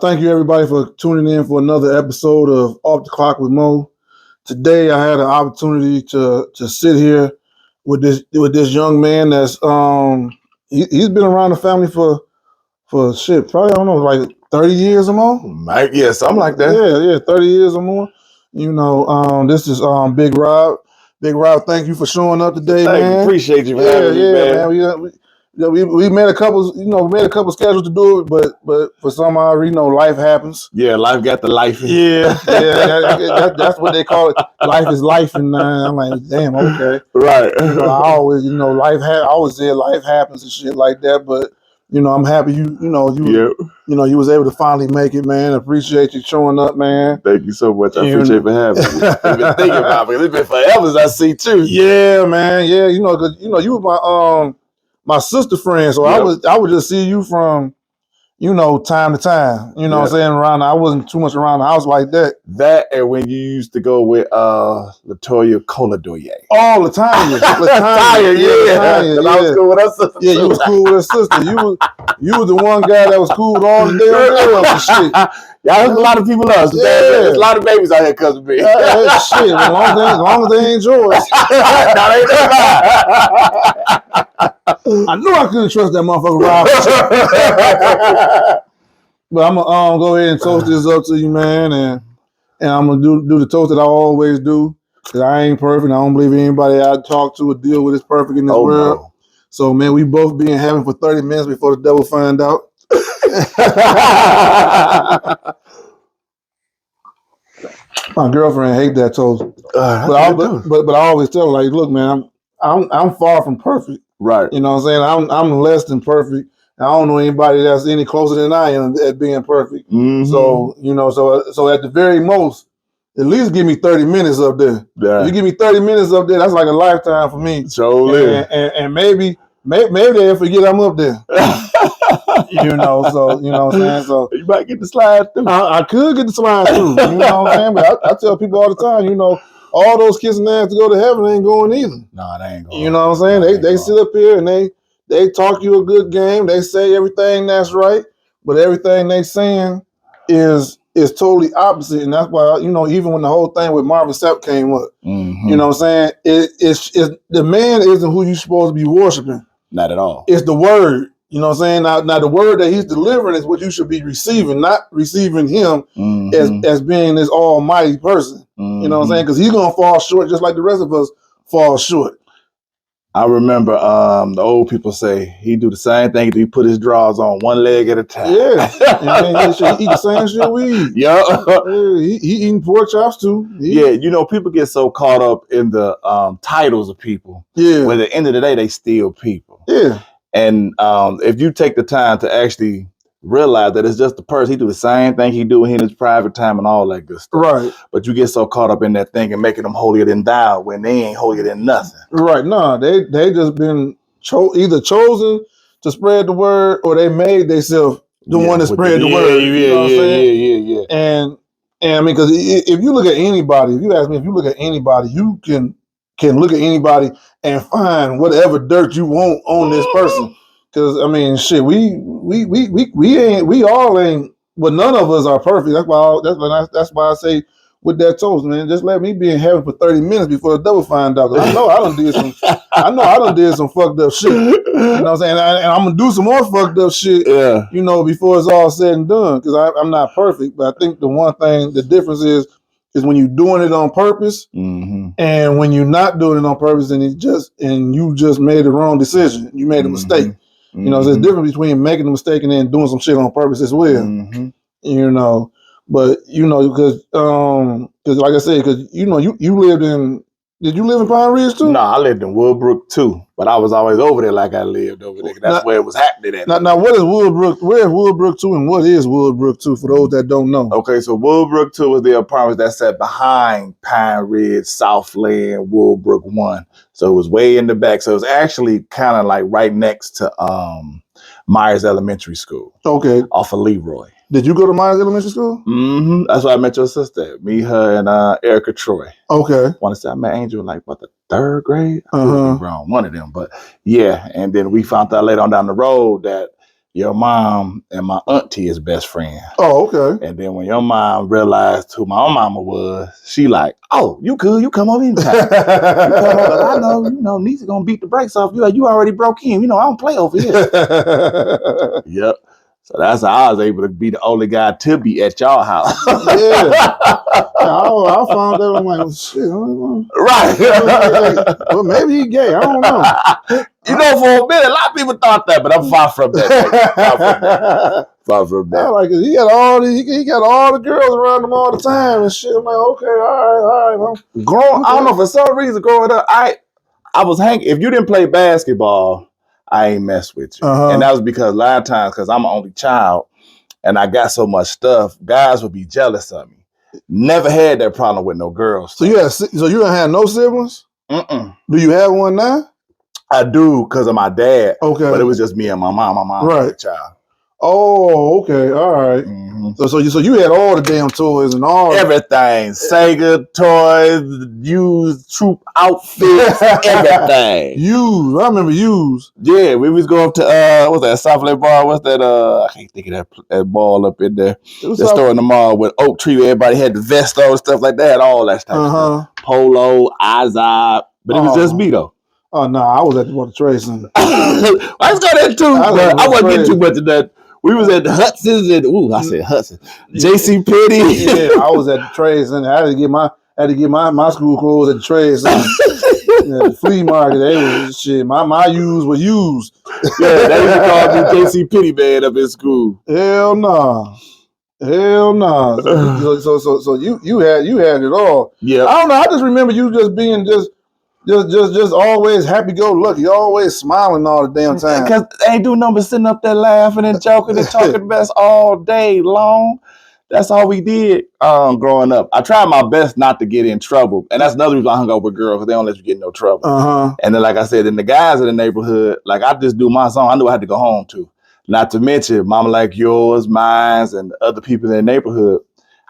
Thank you everybody for tuning in for another episode of Off the Clock with Mo. Today I had an opportunity to sit here with this young man that's he's been around the family for shit, probably I don't know, like 30 years or more. Mike, yeah, something like that. Yeah, 30 years or more. This is Big Rob. Big Rob, thank you for showing up today, man. Appreciate you for having me, man. We made a couple, schedules to do it, but for some odd reason, life happens. Yeah, life got the life. That's what they call it. Life is life, and I'm like, damn, okay, right. I always, I always said life happens and shit like that. But I'm happy you was able to finally make it, man. Appreciate you showing up, man. Thank you so much. I appreciate for having me. I've been thinking about it. It's been forever as I see too. Yeah, man. Yeah, because you were my sister friend, so I would just see you from time to time. What I'm saying? Around, I wasn't too much around the house like that. That and when you used to go with Latoya Coladoye. Oh, Latanya. Yeah. I was cool with her sister. Yeah, you was cool with her sister. You was the one guy that was cool with all the damn girls and shit. Yeah, there's a lot of people else. Yeah. There's a lot of babies out here cousin me. Shit, as long as they ain't yours. No, they not. I knew I couldn't trust that motherfucker Rob. But I'm gonna go ahead and toast this up to you, man, and I'm gonna do the toast that I always do. Cause I ain't perfect. I don't believe anybody I talk to or deal with is perfect in this world. No. So man, we both be in heaven for 30 minutes before the devil find out. My girlfriend hate that toast, but I always tell her, like, look, man, I'm far from perfect. Right. You know what I'm saying? I'm less than perfect. I don't know anybody that's any closer than I am at being perfect. Mm-hmm. So so at the very most, at least give me 30 minutes up there. Yeah. If you give me 30 minutes up there, that's like a lifetime for me. And maybe they'll forget I'm up there. So you know what I'm saying? So you might get the slide through. I could get the slide through. You know what I'm saying? But I tell people all the time, all those kissing ass to go to heaven ain't going either. No, they ain't going. You know what I'm saying? They sit up here and they talk you a good game. They say everything that's right, but everything they saying is totally opposite. And that's why, even when the whole thing with Marvin Sapp came up, mm-hmm. You know what I'm saying? It's the man isn't who you're supposed to be worshiping. Not at all. It's the word. You know what I'm saying? Now the word that he's delivering is what you should be receiving, not receiving him mm-hmm. as being this almighty person. Mm-hmm. You know what I'm saying? Because he's going to fall short just like the rest of us fall short. I remember the old people say he do the same thing. He put his drawers on one leg at a time. Yeah. He eat the same shit we eat. Yeah. He eating pork chops too. People get so caught up in the titles of people. Yeah. But at the end of the day, they still people. Yeah. And if you take the time to actually realize that it's just the person, he do the same thing he do in his private time and all that good stuff. Right. But you get so caught up in that thing and making them holier than thou when they ain't holier than nothing. Right. No, they just been either chosen to spread the word or they made themselves the one to spread the word. Yeah. And I mean, because if you look at anybody, if you ask me, if you look at anybody, you can look at anybody and find whatever dirt you want on this person. Because I mean, shit, we all ain't. Well, none of us are perfect. That's why I say with that toast, man, just let me be in heaven for 30 minutes before the devil find out. I know I done did some fucked up shit. You know what I'm saying? And I'm gonna do some more fucked up shit. Yeah. Before it's all said and done. Because I'm not perfect, but I think the difference is when you're doing it on purpose, mm-hmm. and when you're not doing it on purpose, and you just made the wrong decision. You made a mistake. Mm-hmm. There's a difference between making a mistake and then doing some shit on purpose as well. Mm-hmm. But because like I said, because you lived in. Did you live in Pine Ridge too? No, I lived in Woodbrook too, but I was always over there like I lived over there. That's where it was happening at. Now, what is Woodbrook? Where is Woodbrook 2 and what is Woodbrook 2 for those that don't know? Okay, so Woodbrook 2 was the apartments that sat behind Pine Ridge, Southland, Woodbrook 1. So it was way in the back. So it was actually kind of like right next to Myers Elementary School. Okay. Off of Leroy. Did you go to Myers Elementary School? Mm-hmm. That's where I met your sister. Me, her, and Erica Troy. Okay. Want to say I met Angel in like the third grade? I Uh-huh. could be wrong, one of them. But yeah, and then we found out later on down the road that, your mom and my auntie is best friend. Oh, okay. And then when your mom realized who my own mama was, she like, oh, you could, you come over anytime. You come over, I know, Nisa gonna beat the brakes off you. Like, you already broke in. I don't play over here. Yep. So that's how I was able to be the only guy to be at y'all house. Yeah. I found that. I'm like, well, shit. Right. Well, maybe he gay. I don't know. For a minute, a lot of people thought that, but I'm far from that. Far from that. I like it. He got all the girls around him all the time and shit. I'm like, okay, all right. I don't know, for some reason growing up, I was hanging. If you didn't play basketball, I ain't mess with you. And that was because a lot of times, because I'm an only child and I got so much stuff, guys would be jealous of me. Never had that problem with no girls. So you don't have no siblings? Mm-mm. Do you have one now? I do, because of my dad. Okay. But it was just me and my mom. My mom was a child. Oh, okay, all right. Mm-hmm. So you had all the damn toys and all everything, Sega toys, used troop outfits, everything. Used, I remember used. Yeah, we was going to what's that, South Lake Bar? What's that? I can't think of that ball up in there. The store in the mall with Oak Tree. Everybody had the vest on, stuff like that. All that type of stuff. Polo, Izod, but it was just me though. Oh no, I was at the Water Trade Center. I was going there too, but I wasn't getting too much of that. We was at the Hudson's and I said Hudson. JC Penney. Yeah, I was at the Trade Center. I had to get my school clothes at the Trade Center. The flea market, they was shit. My used were used. Yeah, they used to call me JC Penney man up in school. Hell no. So you had it all. Yeah. I don't know. I just remember you just being just always happy go lucky, always smiling all the damn time. Because they ain't doing nothing but sitting up there laughing and joking and talking the best all day long. That's all we did growing up. I tried my best not to get in trouble. And that's another reason I hung out with girls, because they don't let you get in no trouble. And then, like I said, in the guys in the neighborhood, like I just do my song. I knew I had to go home to. Not to mention Mama Like Yours, mines, and other people in the neighborhood.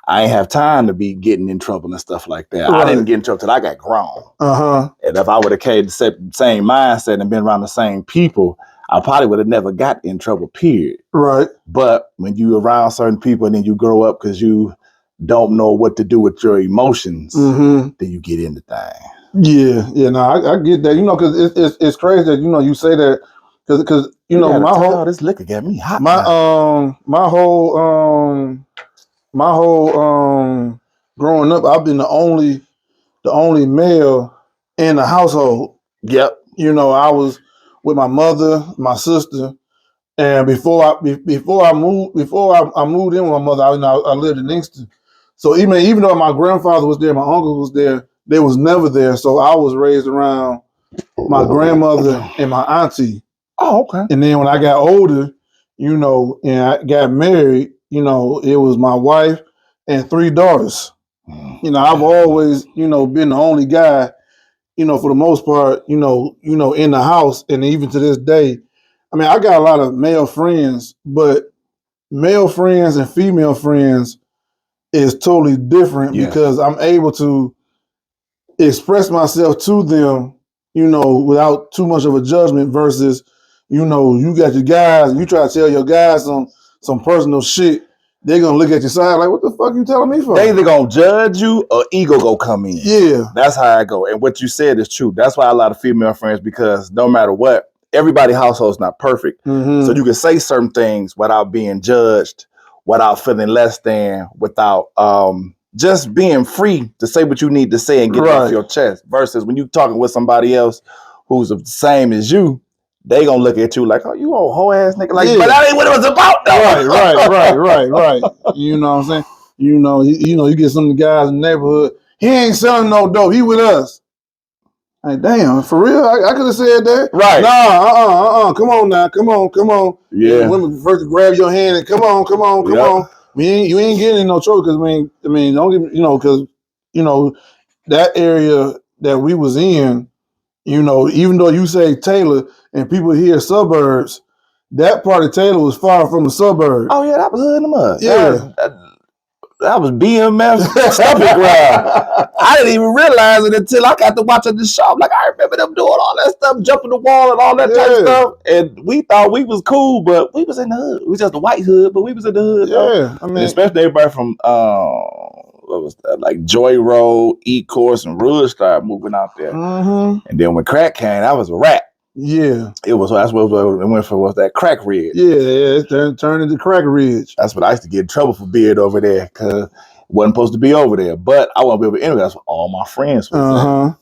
I ain't have time to be getting in trouble and stuff like that. Right. I didn't get in trouble till I got grown. And if I would have carried the same mindset and been around the same people, I probably would have never got in trouble, period. Right. But when you around certain people and then you grow up because you don't know what to do with your emotions, then you get into things. Yeah, no, I get that. Because it's crazy that, you say that, because my whole this liquor got me hot. My whole growing up, I've been the only male in the household. Yep. I was with my mother, my sister, and before I moved in with my mother, I lived in Inkster. So even though my grandfather was there, my uncle was there, they was never there. So I was raised around my grandmother and my auntie. Oh, okay. And then when I got older, and I got married, it was my wife and 3 daughters. I've always, been the only guy, for the most part, in the house. And even to this day, I mean, I got a lot of male friends, but male friends and female friends is totally different because I'm able to express myself to them, without too much of a judgment versus, you got your guys, you try to tell your guys some personal shit, they're going to look at your side like, what the fuck you telling me for? They either going to judge you or ego go come in. Yeah. That's how I go. And what you said is true. That's why a lot of female friends, because no matter what, everybody's household is not perfect. So you can say certain things without being judged, without feeling less than, without just being free to say what you need to say and get it off your chest. Versus when you talking with somebody else who's the same as you, they gonna look at you like, oh, you old hoe ass nigga. Like, but that ain't what it was about though. Right. You know what I'm saying? You get some of the guys in the neighborhood, he ain't selling no dope, he with us. Like, damn, for real? I could have said that. Right. Nah, come on now. Come on. Yeah. Women first grab your hand and come on. You ain't getting in no trouble because I mean, don't get because that area that we was in, even though you say Taylor and people hear suburbs, that part of Taylor was far from the suburbs. Oh yeah, that was hood in the mud. Yeah. That was BMF stomach grab. I didn't even realize it until I got to watching the show. I'm like, I remember them doing all that stuff, jumping the wall and all that type of stuff. And we thought we was cool, but we was in the hood. We was just the white hood, but we was in the hood. Yeah, I mean, and especially everybody from what was that, like Joy Road, E-Course, and Rudd started moving out there. Mm-hmm. And then when crack came, that was a wrap. Yeah, it was. That's what it went for. Was that Crack Ridge? Yeah, it turned into Crack Ridge. That's what I used to get in trouble for being over there because wasn't supposed to be over there. But I want to be able to interview. That's what all my friends was.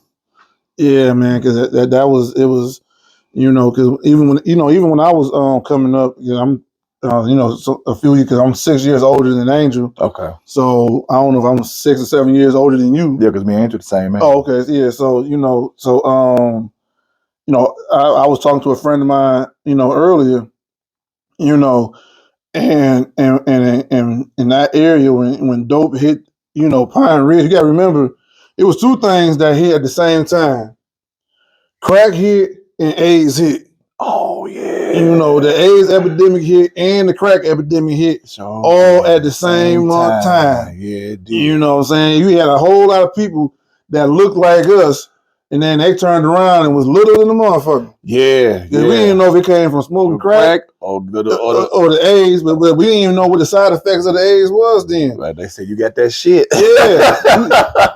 Yeah, man, because that was it was, because even when I was coming up, I'm so a few years because I'm 6 years older than Angel. Okay. So I don't know if I'm 6 or 7 years older than you. Yeah, because me and Angel the same man. Oh, okay. Yeah. So I was talking to a friend of mine, earlier, and in that area when dope hit, Pine Ridge, you gotta remember it was two things that hit at the same time. Crack hit and AIDS hit. Oh yeah. The AIDS epidemic hit and the crack epidemic hit all at the same time. Yeah, dude. You know what I'm saying? You had a whole lot of people that looked like us, and then they turned around and was littler than the motherfucker. Yeah. We didn't know if it came from smoking crack or the AIDS, but we didn't even know what the side effects of the AIDS was then. Like they said, you got that shit. Yeah.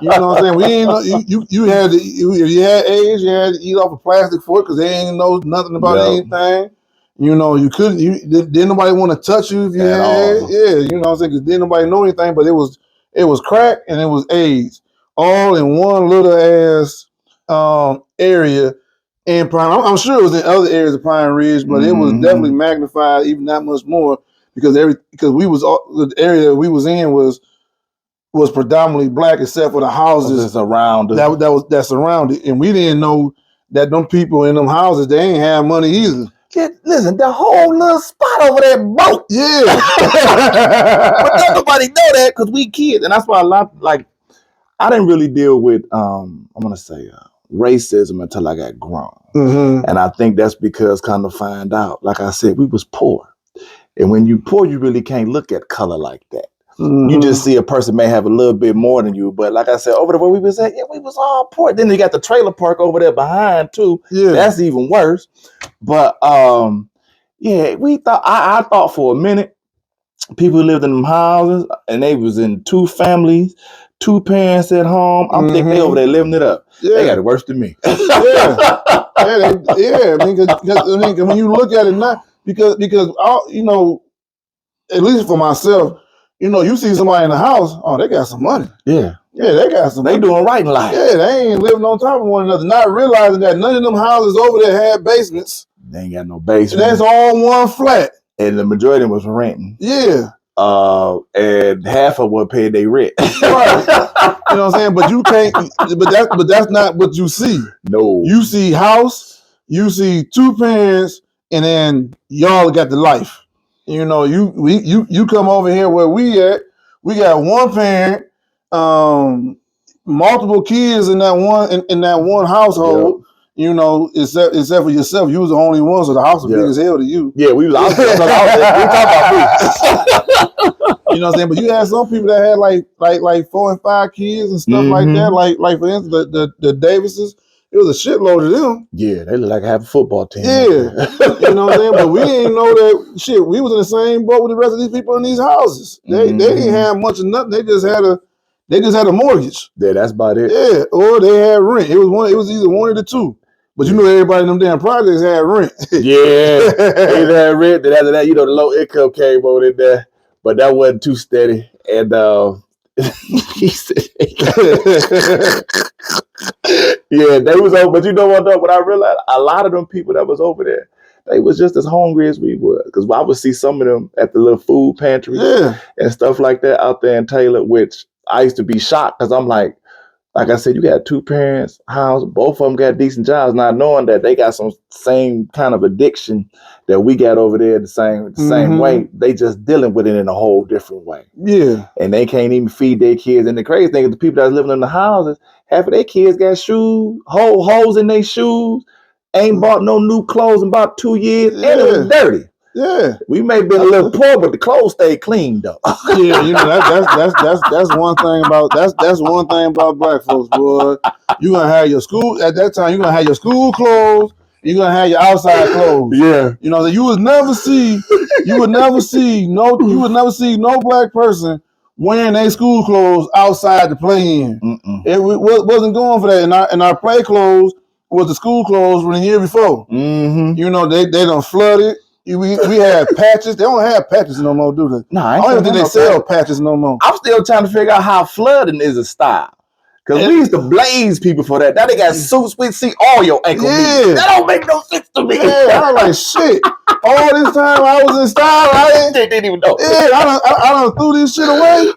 You know what I'm saying? We didn't know you had to, if you had AIDS, you had to eat off a plastic fork because they didn't know nothing about anything. You couldn't. Didn't nobody want to touch you if you had AIDS. Yeah, you know what I'm saying? Because didn't nobody know anything, but it was crack and it was AIDS, all in one little ass area in Pine. I'm sure it was in other areas of Pine Ridge, but it was definitely magnified even that much more because we was the area that we was in was predominantly black except for the houses around that surrounded, and we didn't know that them people in them houses they ain't have money either. Listen, the whole little spot over there broke. Yeah. But nobody know that because we kids. And that's why I didn't really deal with, I'm going to say, racism until I got grown. Mm-hmm. And I think that's because kind of find out, like I said, we was poor. And when you poor, you really can't look at color like that. Mm-hmm. You just see a person may have a little bit more than you. But like I said, over there where we was at, we was all poor. Then you got the trailer park over there behind too. Yeah. That's even worse. But we thought I thought for a minute people lived in them houses and they was in two families, two parents at home. I'm thinking they over there living it up. Yeah. They got it worse than me. Yeah. I mean, when you look at it now, because at least for myself, you see somebody in the house, oh, they got some money. Yeah. Yeah, they got some. They doing right in life. Yeah, they ain't living on top of one another, not realizing that none of them houses over there had basements. They ain't got no basement. That's all one flat. And the majority was renting. Yeah. And half of what paid they rent. Right. You know what I'm saying? But you can't. But that's not what you see. No. You see house. You see two parents, and then y'all got the life. You come over here where we at. We got one parent, multiple kids in that one household. Yep. Except for yourself, you was the only one, so the house was big as hell to you. Yeah, we talking about me. You know what I'm saying? But you had some people that had like 4 and 5 kids and stuff like that. Like for instance, the Davises, it was a shitload of them. Yeah, they look like half a football team. Yeah, you know what I'm saying? But we didn't know that shit. We was in the same boat with the rest of these people in these houses. They didn't have much of nothing. They just had a mortgage. Yeah, that's about it. Yeah, or they had rent. It was either one of the two. But everybody in them damn projects had rent. Yeah, they had rent. Then after that, the low income came over in there, but that wasn't too steady. And he said, yeah, they was over. But you know what? Though, what I realized, a lot of them people that was over there, they was just as hungry as we were. Because I would see some of them at the little food pantry and stuff like that out there in Taylor, which I used to be shocked because I'm like I said, you got two parents, house, both of them got decent jobs, not knowing that they got some same kind of addiction that we got over there the same way. They just dealing with it in a whole different way. Yeah. And they can't even feed their kids. And the crazy thing is the people that's living in the houses, half of their kids got shoes, holes in their shoes, ain't bought no new clothes in about 2 years, and it was dirty. Yeah. We may have been a little poor, but the clothes stayed clean though. Yeah, you know that's one thing about that's one thing about black folks, boy. You gonna have your school at that time. You gonna have your school clothes. You gonna have your outside clothes. Yeah. You know that you would never see. You would never see no black person wearing their school clothes outside to play in. It wasn't going for that. And our play clothes was the school clothes from the year before. Mm-hmm. You know they done flooded. We had patches. They don't have patches no more, do they? No, I don't even think they sell patches no more. I'm still trying to figure out how flooding is a style. Because we used to blaze people for that. Now they got suits. We see all your ankle meat. That don't make no sense to me. Yeah, I was like, shit. All this time I was in style, I didn't even know. Yeah, I done threw this shit away.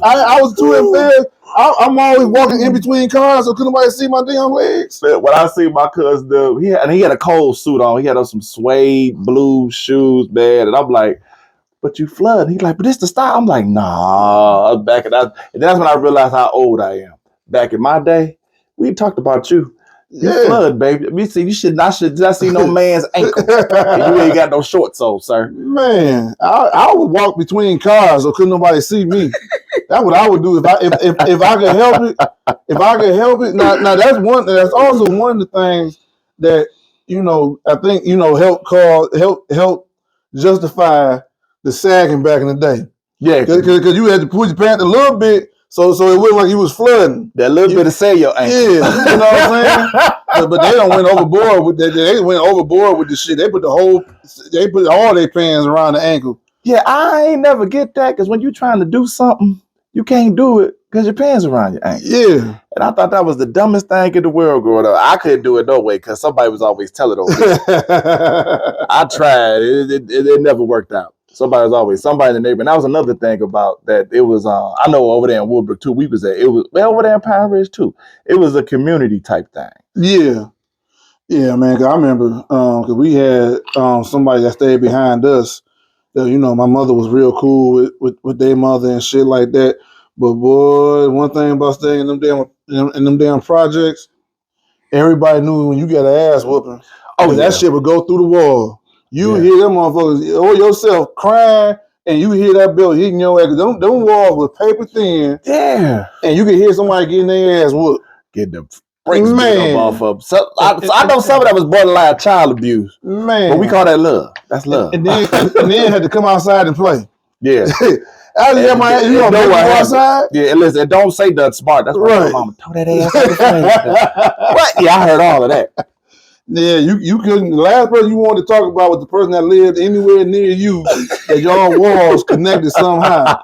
I was too embarrassed. I'm always walking in between cars, so couldn't nobody see my damn legs. When I see my cousin, he had a cold suit on. He had on some suede blue shoes, man. And I'm like, but you flood. He's like, but this the style. I'm like, nah. And that's when I realized how old I am. Back in my day, we talked about you. You flood, baby. You should not see no man's ankle. And you ain't got no shorts on, sir. Man, I would walk between cars so couldn't nobody see me. That's what I would do if I could help it. If I could help it. Now that's also one of the things that, you know, I think, you know, help justify the sagging back in the day. Yeah. Because you had to push your pants a little bit so it wasn't like you was flooding. That little bit of sag your ankle. Yeah, you know what I'm saying? But they don't went overboard with that. They went overboard with the shit. They put all their pants around the ankle. Yeah, I ain't never get that because when you trying to do something, you can't do it because your pants around your ankle. Yeah. And I thought that was the dumbest thing in the world growing up. I couldn't do it no way because somebody was always telling on me. I tried. It never worked out. Somebody in the neighborhood. And that was another thing about that. It was, I know over there in Woodbrook too, over there in Pine Ridge too. It was a community type thing. Yeah. Yeah, man. Cause I remember, cause we had somebody that stayed behind us. You know, my mother was real cool with their mother and shit like that. But boy, one thing about staying in them damn projects, everybody knew when you got an ass whooping. Oh, that shit would go through the wall. You hear them motherfuckers or yourself crying, and you hear that belt hitting your ass. Them walls was paper thin. Yeah. And you can hear somebody getting their ass whooped. Get the brakes off of. So I know some of that was borderline child abuse. Man. But we call that love. That's love. And then had to come outside and play. Yeah. I just got my, you know what outside. Yeah, and listen, don't say nothing smart. That's why my mama told that ass out the frame. What? Yeah, I heard all of that. Yeah, you couldn't. The last person you wanted to talk about was the person that lived anywhere near you that y'all walls connected somehow.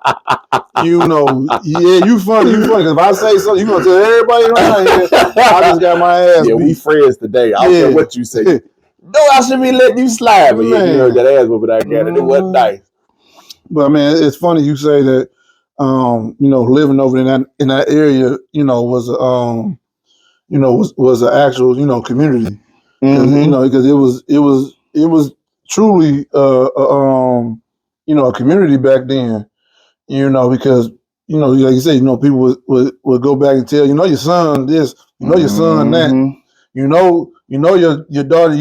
You know, yeah, you funny. Because if I say something, you gonna tell everybody around here I just got my ass beat. We friends today. I don't care what you say. No, I should be letting you slide. But yeah, you heard that ass whooping I got, and it wasn't nice. But I mean, it's funny you say that. You know, living over in that area, you know, was was an actual, you know, community. You know, because it was truly you know, a community back then. You know, because, you know, like you said, you know, people would go back and tell, you know, your son this, you know, your son that, you know your daughter,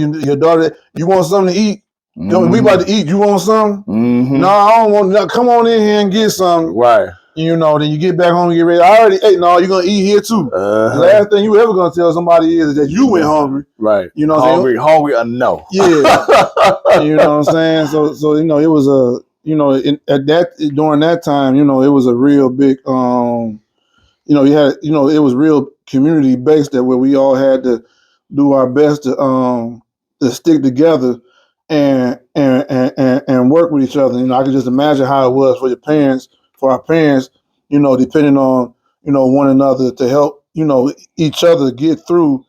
you want something to eat. We about to eat. You want something? No, I don't want. No, come on in here and get something. Right. You know, then you get back home and get ready. I already ate. No, you're gonna eat here too. The last thing you ever gonna tell somebody is that you went hungry. Right. You know, hungry or no. Yeah. You know what I'm saying? So you know, it was a, you know, during that time, you know, it was a real big, you know, you had, you know, it was real community based that where we all had to do our best to stick together and work with each other. You know, I can just imagine how it was for our parents, you know, depending on, you know, one another to help, you know, each other get through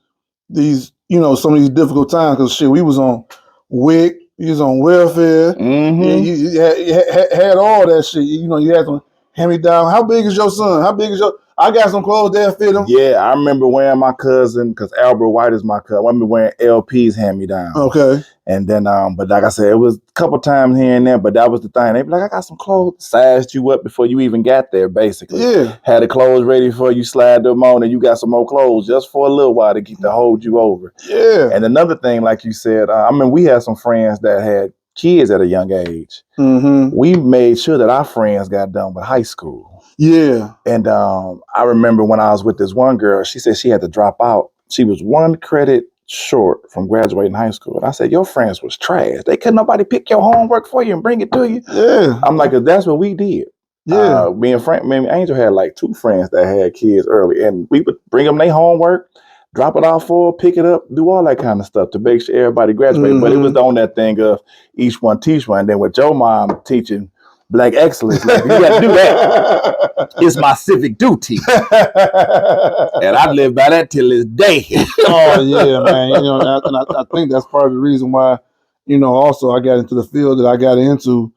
these, you know, some of these difficult times. Because shit, we was on WIC, we was on welfare, you had all that shit. You know, you had to hand me down. How big is your son? How big is your? I got some clothes that fit him. Yeah, I remember wearing my cousin, because Albert White is my cousin. I remember wearing LP's hand me down. Okay. And then, but like I said, it was a couple times here and there, but that was the thing. They be like, I got some clothes, sized you up before you even got there, basically. Yeah. Had the clothes ready for you, slide them on, and you got some more clothes just for a little while to hold you over. Yeah. And another thing, like you said, I mean, we had some friends that had kids at a young age. We made sure that our friends got done with high school. Yeah. And I remember when I was with this one girl, she said she had to drop out. She was one credit short from graduating high school. And I said, your friends was trash. They couldn't nobody pick your homework for you and bring it to you. Yeah. I'm like, that's what we did. Yeah. Me and Angel had like 2 friends that had kids early, and we would bring them their homework, drop it off for, pick it up, do all that kind of stuff to make sure everybody graduated. But it was on that thing of each one teach one. And then with your mom teaching Black excellence, like, you got to do that. It's my civic duty, and I live by that till this day. Oh yeah, man. You know, and I think that's part of the reason why, you know, also I got into the field that I got into,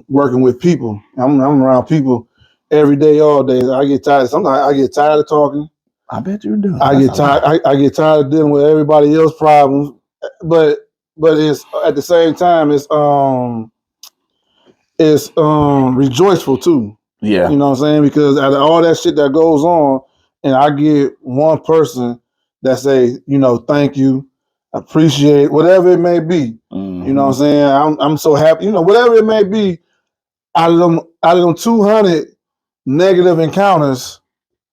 working with people. I'm around people every day, all day. I get tired. Sometimes I get tired of talking. I bet you do. I get tired. I get tired of dealing with everybody else's problems, but it's at the same time it's rejoiceful too. Yeah. You know what I'm saying? Because out of all that shit that goes on, and I get one person that say, you know, thank you, appreciate, whatever it may be. You know what I'm saying? I'm so happy. You know, whatever it may be, out of them 200 negative encounters,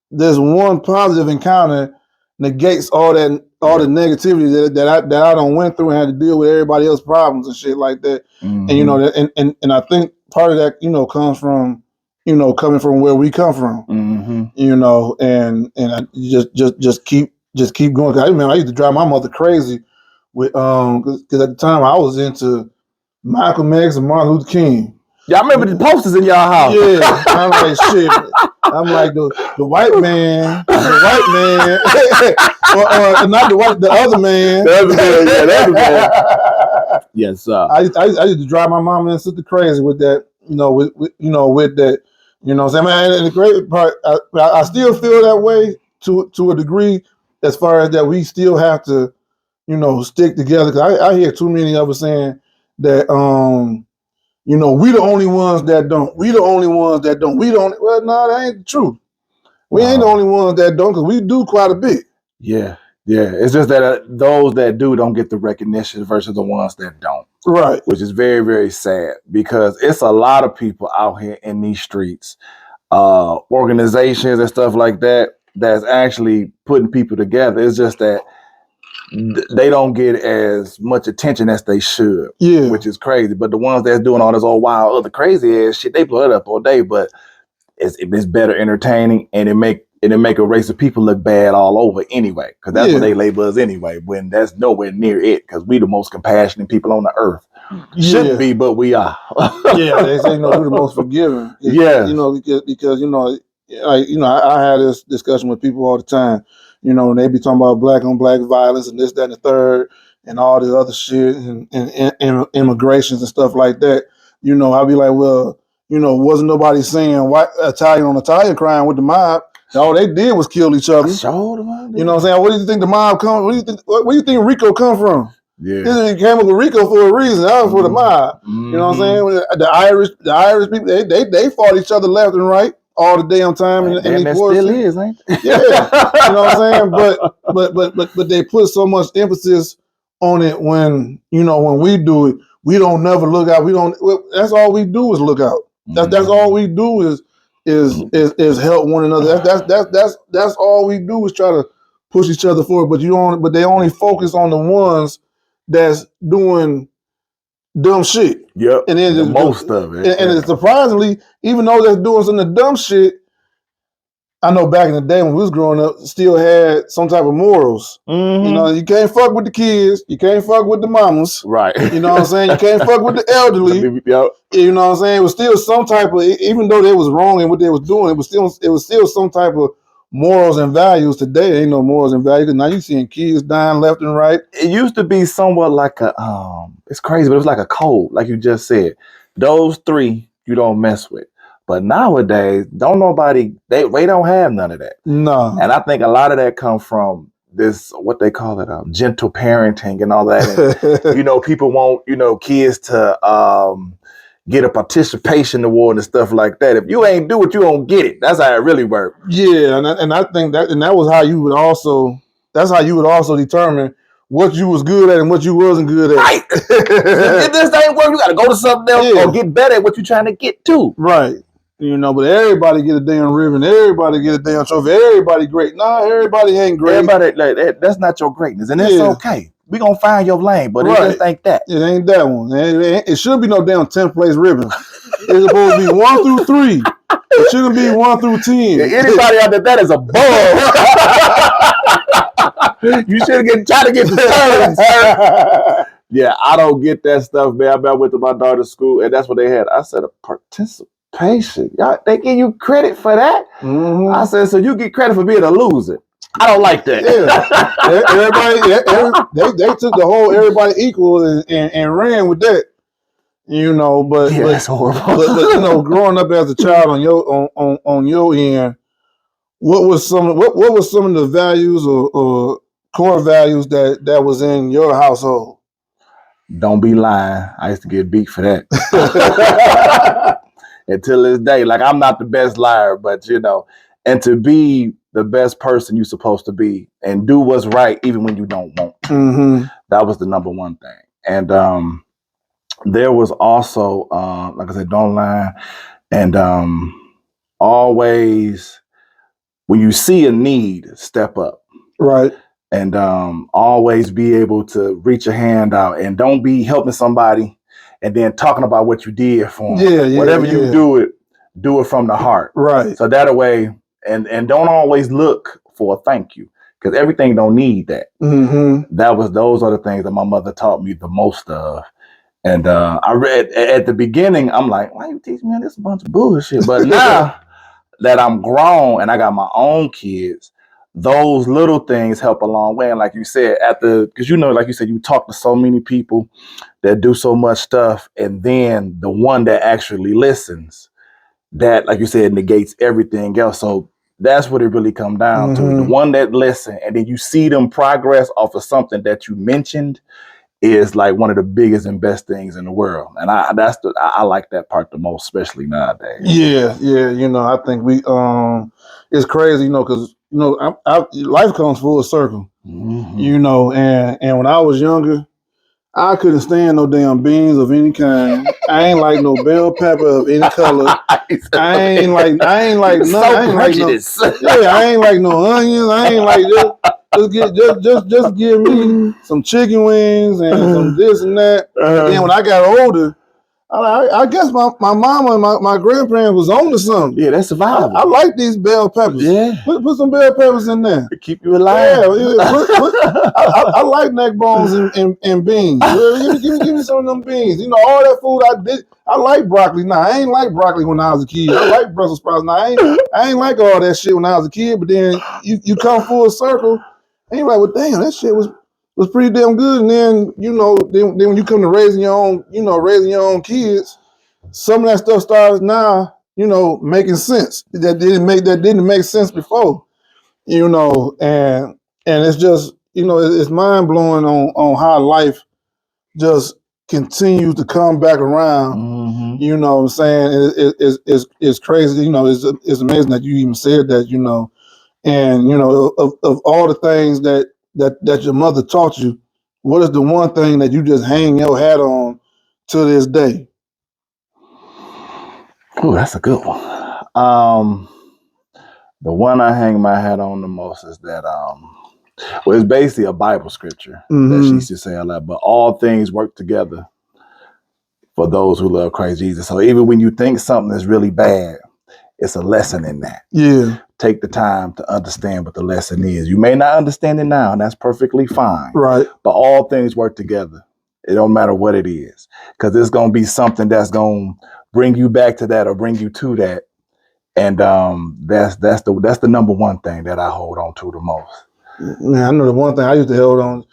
there's one positive encounter negates all the negativity that I don't went through and had to deal with everybody else's problems and shit like that. And you know, and I think part of that, you know, comes from, you know, coming from where we come from. You know, and I just keep going. I remember I used to drive my mother crazy with because at the time I was into Malcolm X and Martin Luther King. Yeah, I remember the posters in y'all house. Yeah, I'm like shit. I'm like the white man, or not the other man. The other man. Yes, sir. I used to drive my mom and sister crazy with that. You know, with that. You know what I'm saying? And the great part, I still feel that way to a degree, as far as that we still have to, you know, stick together. Because I hear too many of us saying that, you know, we the only ones that don't. We the only ones that don't. We don't. Well, no, that ain't the truth. We ain't the only ones that don't, because we do quite a bit. Yeah. Yeah. It's just that those that do don't get the recognition versus the ones that don't. Right. Which is very, very sad, because it's a lot of people out here in these streets, organizations and stuff like that, that's actually putting people together. It's just that they don't get as much attention as they should, which is crazy. But the ones that's doing all this old wild other crazy ass shit, they blow it up all day. But it's better entertaining, and it make a race of people look bad all over anyway, because that's what they label us anyway, when that's nowhere near it, because we the most compassionate people on the earth. Shouldn't be, but we are. They say, you know, we're the most forgiving. Yeah. You know, because you know, like, you know, I had this discussion with people all the time. You know, and they be talking about black on black violence and this, that, and the third, and all this other shit, and immigrations and stuff like that. You know, I'll be like, well, you know, wasn't nobody saying white Italian on Italian crime with the mob? All they did was kill each other. You know what I'm saying? Where do you think the mob come? Where do you think Rico come from? Yeah, he came up with Rico for a reason. That was for the mob. You know what I'm saying? The Irish people, they fought each other left and right all the damn time. And that still is, ain't it? Yeah, you know what I'm saying? But they put so much emphasis on it when, you know, when we do it, we don't never look out. That's all we do is look out. That's all we do is help one another. That's all we do is try to push each other forward. But they only focus on the ones that's doing dumb shit. Yep. And then most of it. And surprisingly, even though they're doing some of the dumb shit, I know back in the day when we was growing up, still had some type of morals. You know, you can't fuck with the kids, you can't fuck with the mamas. Right. You know what I'm saying? You can't fuck with the elderly. Yep. You know what I'm saying? It was still some type of, even though they was wrong in what they was doing, it was still some type of morals and values. Today ain't no morals and values. Now you seeing kids dying left and right. It used to be somewhat like a it's crazy, but it was like a code, like you just said. Those 3 you don't mess with. But nowadays, don't nobody, they don't have none of that. No. And I think a lot of that comes from this, what they call it, gentle parenting and all that. And, you know, people want, you know, kids to get a participation award and stuff like that. If you ain't do it, you don't get it. That's how it really works. Yeah, and I think that was how you would also, that's how you would also determine what you was good at and what you wasn't good at. Right. If this ain't work, you got to go to something else or get better at what you're trying to get to. Right. But everybody get a damn ribbon. Everybody get a damn trophy. Everybody great. Nah, everybody ain't great. Everybody, like, that's not your greatness. And it's okay. We going to find your lane, but it just ain't that. It ain't that one. It should be no damn 10th place ribbon. It's supposed to be 1 through 3. It shouldn't be 1 through 10. Anybody out there that is above. You should try to get the turns. Yeah, I don't get that stuff, man. I went to my daughter's school, and that's what they had. I said, a participation. Y'all, they give you credit for that? Mm-hmm. I said, so you get credit for being a loser. I don't like that. They took the whole everybody equal and ran with that. But that's horrible. But growing up as a child on your end, what was some of the values or core values that was in your household? Don't be lying. I used to get beat for that. Until this day. Like, I'm not the best liar, but and to be the best person you're supposed to be and do what's right even when you don't want to. Mm-hmm. That was the number one thing. And there was also, like I said, don't lie. And always, when you see a need, step up. Right. And always be able to reach a hand out and don't be helping somebody and then talking about what you did for them. Whatever you do it from the heart. Right. So that way, and don't always look for a thank you, because everything don't need that. Mm-hmm. Those are the things that my mother taught me the most of. And I read at the beginning, I'm like, why you teach me this? A bunch of bullshit. But now that I'm grown and I got my own kids, those little things help a long way. And like you said, because like you said, you talk to so many people that do so much stuff, and then the one that actually listens, that, like you said, negates everything else. So that's what it really comes down to. The one that listens, and then you see them progress off of something that you mentioned, is like one of the biggest and best things in the world. And I like that part the most, especially nowadays. Yeah. I think it's crazy, because life comes full circle. Mm-hmm. And when I was younger, I couldn't stand no damn beans of any kind. I ain't like no bell pepper of any color. I ain't like none. I ain't like no onions. I ain't like just give me some chicken wings and some this and that. And then when I got older, I guess my mama and my grandparents was on to something. Yeah, that's survival. I like these bell peppers. Yeah. Put some bell peppers in there. To keep you alive. Yeah. I like neck bones and beans. Give me some of them beans. All that food I did. I like broccoli. Now, I ain't like broccoli when I was a kid. I like Brussels sprouts. Now, I ain't like all that shit when I was a kid. But then you come full circle, and you're like, well, damn, that shit was pretty damn good. And then, then when you come to raising your own kids, some of that stuff starts now, making sense. That didn't make sense before, and it's just, it's mind blowing on how life just continues to come back around. Mm-hmm. You know what I'm saying? It's crazy. It's amazing that you even said that, and, of all the things that your mother taught you, what is the one thing that you just hang your hat on to this day? Oh, that's a good one. The one I hang my hat on the most is that, it's basically a Bible scripture that she used to say a lot, but all things work together for those who love Christ Jesus. So even when you think something is really bad, it's a lesson in that. Yeah. Take the time to understand what the lesson is. You may not understand it now, and that's perfectly fine. Right. But all things work together. It don't matter what it is, because it's going to be something that's going to bring you back to that or bring you to that. And that's the number one thing that I hold on to the most. Man, I know the one thing I used to hold on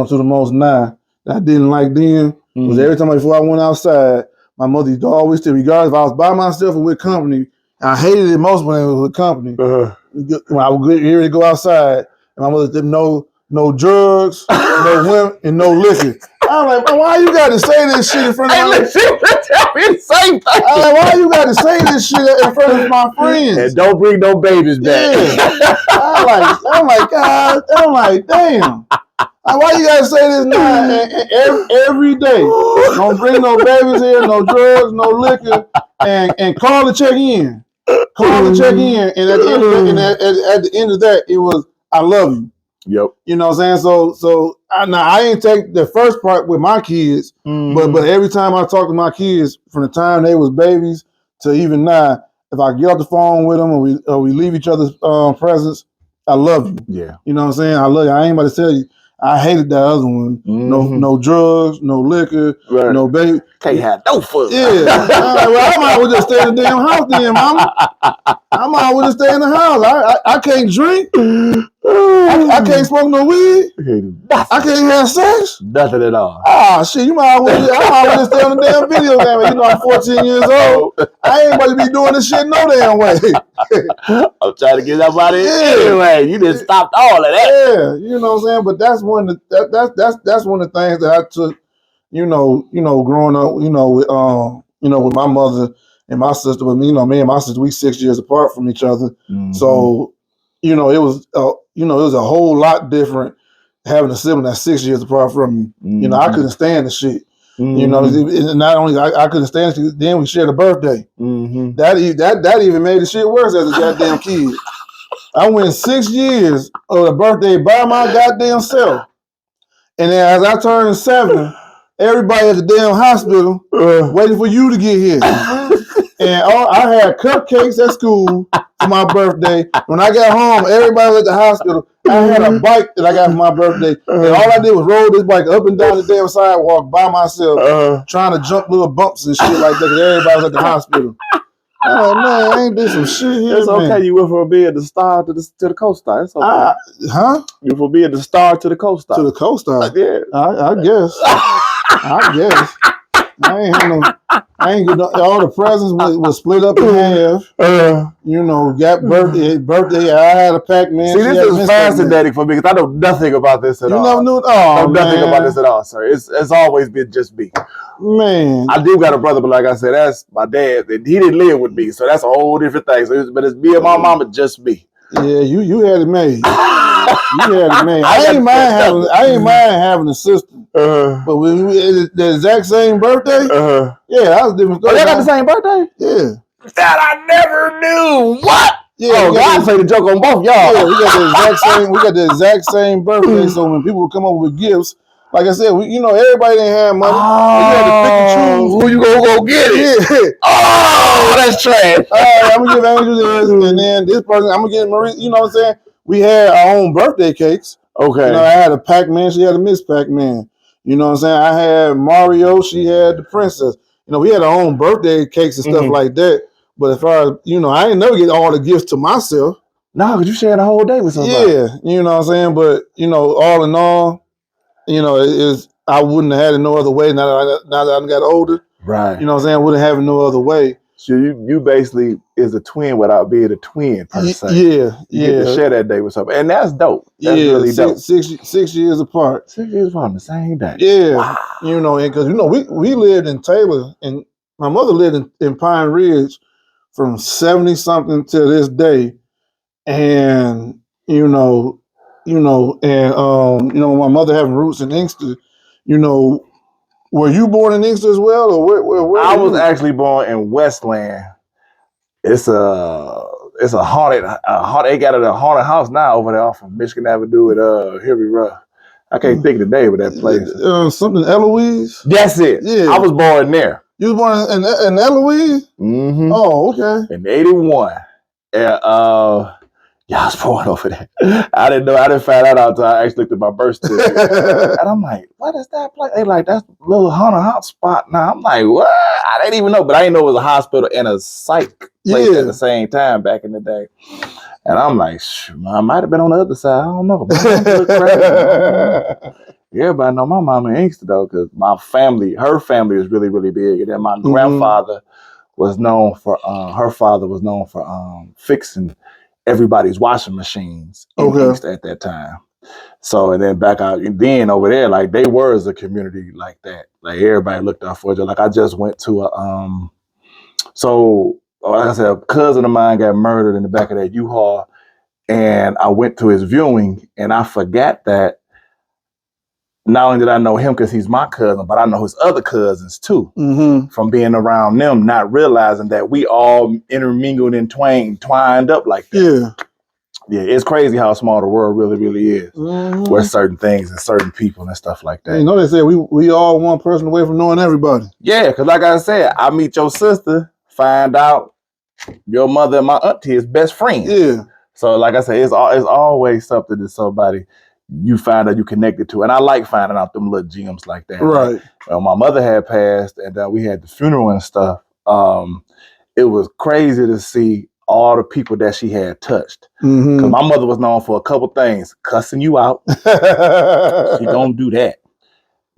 to the most now that I didn't like then was every time before I went outside, my mother used to always tell me, regardless if I was by myself or with company, I hated it most when it was with company. When I would get ready to go outside, and my mother said, no drugs, no women, and no liquor. I'm like, why you got to say this shit in front of my friends? Tell me the same thing. I'm like, why you got to say this shit in front of my friends? And don't bring no babies back. Yeah. I'm like, God, I'm like, damn. Why you gotta say this now? Every day, don't bring no babies here, no drugs, no liquor, and call to check in. Call to check in, and at the end of that, at the end of that, it was I love you. Yep. You know what I'm saying? So I ain't take the first part with my kids, but every time I talk to my kids, from the time they was babies to even now, if I get off the phone with them or we leave each other's presence, I love you. Yeah. You know what I'm saying? I love you. I ain't about to tell you. I hated that other one. No drugs, no liquor, no baby. Can't have no fun. Yeah. I might as well just stay in the damn house then, mama. I might as well just stay in the house. I can't drink. I can't smoke no weed. I can't have sex. Nothing at all. Ah, shit, I might as well just stay on the damn video game. You know, I'm 14 years old. I ain't about to be doing this shit no damn way. I'm trying to get that body anyway. You just stopped all of that. Yeah, you know what I'm saying? But that's one of the things that I took, growing up, with my mother and my sister. But me and my sister, we 6 years apart from each other. So, it was a whole lot different having a sibling that's 6 years apart from me. I couldn't stand the shit. Not only I couldn't stand it, then we shared a birthday. That even made the shit worse as a goddamn kid. I went 6 years of a birthday by my goddamn self. And then as I turned 7, everybody at the damn hospital waiting for you to get here. And I had cupcakes at school for my birthday. When I got home, everybody was at the hospital. I had a bike that I got for my birthday. And all I did was roll this bike up and down the damn sidewalk by myself, trying to jump little bumps and shit like that because everybody was at the hospital. Oh man, I ain't did some shit here. It's okay. You went from being the star to the co-star. It's okay. You went from being the star to the co-star. To the co-star. Yeah. I guess. I guess. I ain't get all the presents was split up in half. Got birthday. I had a Pac-Man. See, this is fascinating for me because I know nothing about this at all. You never knew? I know nothing about this at all, sir. It's always been just me. Man, I do got a brother, but like I said, that's my dad, and he didn't live with me, so that's a whole different thing. So but it's me and my mama, just me. Yeah, you had it made. You had it made. I ain't mind having a sister. But when we the exact same birthday, yeah, that was different. Oh, they got the same birthday? Yeah. That I never knew. What? Yeah, I played the joke on both y'all. Yeah, we got the exact same birthday. So when people come up with gifts, like I said, everybody didn't have money. You had to pick and choose who you gonna go get it. Yeah. Oh, that's trash. All right, I'm gonna give Angel this, and then this person, I'm gonna give Marie. You know what I'm saying? We had our own birthday cakes. Okay. I had a Pac-Man. She had a Miss Pac-Man. You know what I'm saying? I had Mario. She had the princess. We had our own birthday cakes and stuff like that. But as far as, I ain't never get all the gifts to myself. No, because you shared a whole day with somebody. Yeah, you know what I'm saying? But, all in all, I wouldn't have had it no other way now that I got older. Right. You know what I'm saying? I wouldn't have it no other way. So you basically is a twin without being a twin per se. Yeah, you get to share that day with somebody, and that's dope. That's really dope. 6 years apart. 6 years apart on the same day. Yeah, wow. And because we lived in Taylor, and my mother lived in Pine Ridge from 70 something to this day, and my mother having roots in Inkster, were you born in Inkster as well, or where I was actually born in Westland. It's a haunted. They got a haunted house now over there off of Michigan Avenue at Henry Ruff. I can't think of the name of that place. Something Eloise. That's it. Yeah, I was born there. You was born in Eloise. Mm-hmm. Oh, okay. In '81. And yeah, I was born over there. I didn't know. I didn't find that out until I actually looked at my birth certificate. And I'm like, what is that place? They like, that's a little haunted house spot. Now I'm like, what? I didn't even know, but I didn't know it was a hospital and a psych place at the same time back in the day. And I'm like, I might have been on the other side. I don't know. Everybody know my mama in Inkster though, because her family is really, really big. And then my grandfather was known for, her father was known for fixing everybody's washing machines in Inkster at that time. So, and then then over there, like they were as a community like that. Like everybody looked out for each other. Like I just went to like I said, a cousin of mine got murdered in the back of that U-Haul, and I went to his viewing, and I forgot that not only did I know him because he's my cousin, but I know his other cousins too, from being around them, not realizing that we all intermingled and twined up like that. Yeah, it's crazy how small the world really, really is. Where certain things and certain people and stuff like that. You know, they say we all one person away from knowing everybody. Yeah, because like I said, I meet your sister, find out your mother and my auntie is best friends. Yeah. So like I said, it's always something that somebody you find out you connected to. And I like finding out them little gems like that. Right. My mother had passed and we had the funeral and stuff. It was crazy to see all the people that she had touched. Because my mother was known for a couple things. Cussing you out. She don't do that.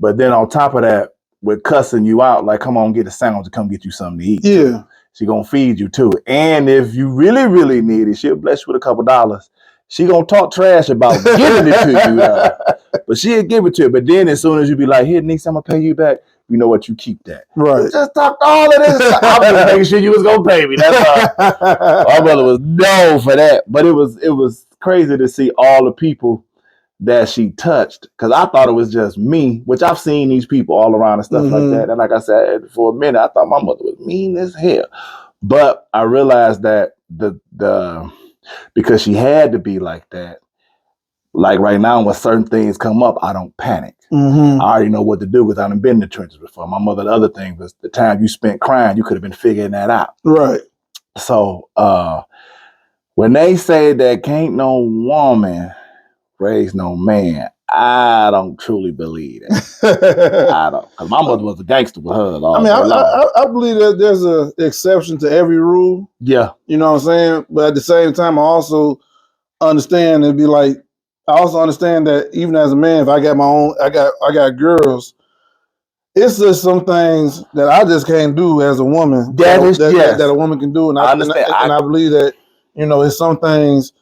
But then on top of that, with cussing you out, like, come on, get a sandwich to come get you something to eat. Yeah. She gonna feed you too. And if you really, really need it, she'll bless you with a couple dollars. She gonna talk trash about giving it to you. But she'll give it to you. But then as soon as you be like, here, niece, I'm gonna pay you back, you know what, you keep that. Right. You just talked all of this. I was just making sure you was gonna pay me. That's all. My brother was known for that. But it was crazy to see all the people that she touched, because I thought it was just me, which I've seen these people all around and stuff like that. And like I said, for a minute, I thought my mother was mean as hell. But I realized that the because she had to be like that. Like right now, when certain things come up, I don't panic. I already know what to do because I've been in the trenches before. My mother, the other thing was the time you spent crying, you could have been figuring that out. Right. So when they say that can't no woman raise no man, I don't truly believe that. I don't, because my mother was a gangster with her. I mean, I believe that there's an exception to every rule. Yeah, you know what I'm saying. But at the same time, I also understand and be like, I also understand that even as a man, if I got my own, I got girls. It's just some things that I just can't do as a woman. That a woman can do, and I understand. And I believe that it's some things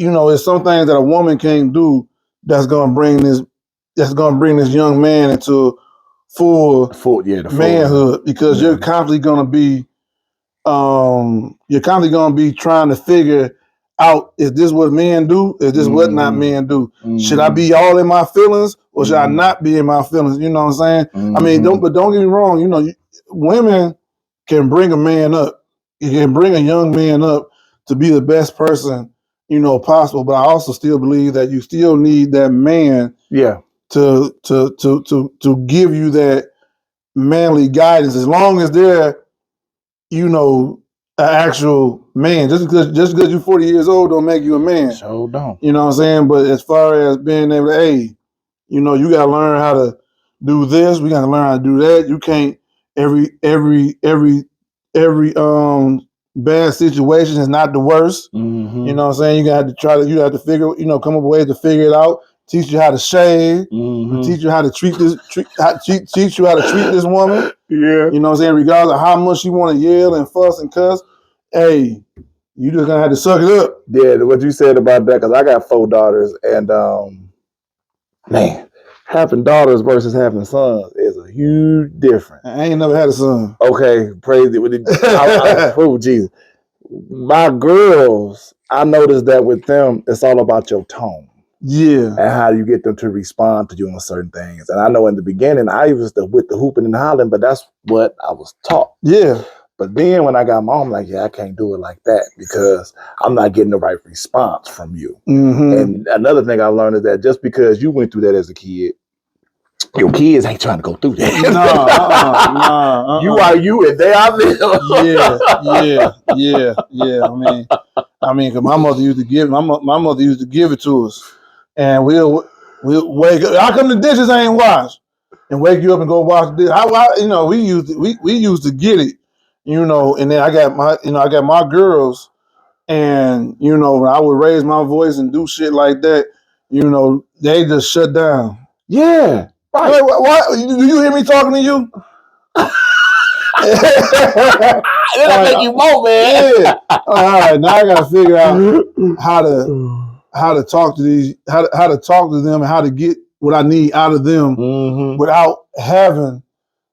it's some things that a woman can't do that's gonna bring this young man into full manhood, because you're constantly gonna be trying to figure out, is this what men do? Is this what not men do? Should I be all in my feelings or should I not be in my feelings? You know what I'm saying? I mean, don't get me wrong, women can bring a man up. You can bring a young man up to be the best person possible, but I also still believe that you still need that man to give you that manly guidance, as long as they're an actual man. Just because you're 40 years old don't make you a man. So don't. You know what I'm saying? But as far as being able to, hey, you gotta learn how to do this, we gotta learn how to do that. You can't every bad situation is not the worst. You know what I'm saying? You have to figure, come up with ways to figure it out. Teach you how to shave. Teach you how to teach you how to treat this woman. Yeah. You know what I'm saying? Regardless of how much you want to yell and fuss and cuss, hey, you just gonna have to suck it up. Yeah, what you said about that, because I got 4 daughters, and man, having daughters versus having sons is a huge difference. I ain't never had a son. Okay, praise it. Oh, Jesus. My girls, I noticed that with them, it's all about your tone. Yeah. And how you get them to respond to you on certain things. And I know in the beginning, I was with the hooping and hollering, but that's what I was taught. Yeah. But then when I got mom, I'm like, I can't do it like that because I'm not getting the right response from you. And another thing I learned is that just because you went through that as a kid, your kids ain't trying to go through that. You are you, and they are them. Yeah. I mean, cause my mother used to give it to us, and we'll wake up. How come the dishes ain't washed? And wake you up and go wash the dishes. We used to get it, And then I got my girls, and when I would raise my voice and do shit like that, they just shut down. Yeah. Right. Wait, what? Do you hear me talking to you? It'll make you more, man. Yeah. All right. Now I gotta figure out how to talk to these, how to talk to them, and how to get what I need out of them without having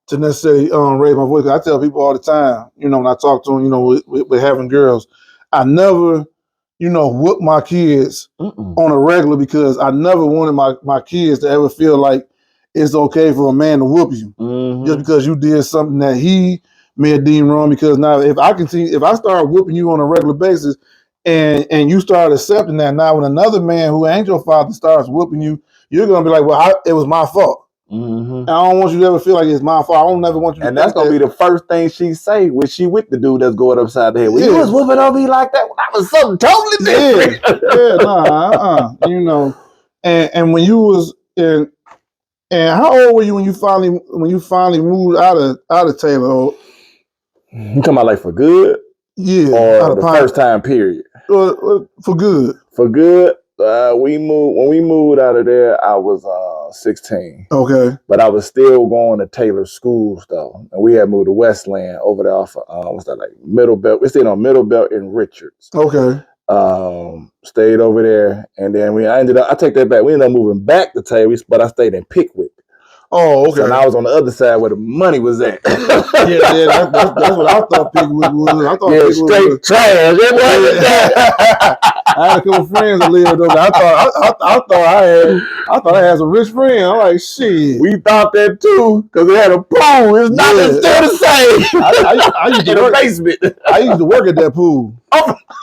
to necessarily raise my voice. I tell people all the time, when I talk to them, with having girls, I never whoop my kids on a regular because I never wanted my kids to ever feel like it's okay for a man to whoop you just because you did something that he may have deemed wrong. Because now if I start whooping you on a regular basis and you start accepting that, now when another man who ain't your father starts whooping you, you're gonna be like, well, it was my fault. And I don't want you to ever feel like it's my fault. I don't never want you to And that's gonna be the first thing she say when she with the dude that's going upside the head. Well, you was whooping on me like that. That was something totally different. And when you was in, and how old were you when you finally moved out of Taylor? You talking about like for good? Yeah. Or the first time period? For good. For good. When we moved out of there, I was 16. Okay. But I was still going to Taylor schools though. And we had moved to Westland over there off of what's that, like Middle Belt. We stayed on Middle Belt in Richards. Okay. Stayed over there, and then I take that back. We ended up moving back to Taylor, but I stayed in Pickwick. Oh, okay. So now I was on the other side where the money was at. That's what I thought Pickwick was. I thought Pickwick straight was trash. It wasn't that. I had a couple friends that lived over there. I thought I had some rich friends. I'm like, shit. We thought that too, because it had a pool. It's not still the same. I used to in the basement. I used to work at that pool.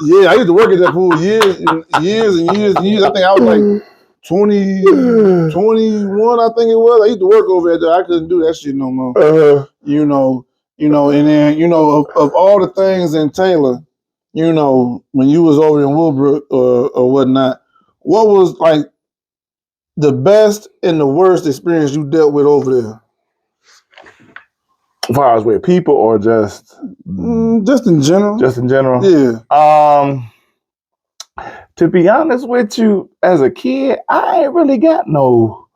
Yeah, I used to work at that pool years and years. I think I was like 21, I think it was. I used to work over there. I couldn't do that shit no more. And then, of all the things in Taylor, when you was over in Woolbrook or whatnot, what was like the best and the worst experience you dealt with over there? As far as with people or just in general? Just in general? Yeah. To be honest with you, as a kid, I ain't really got no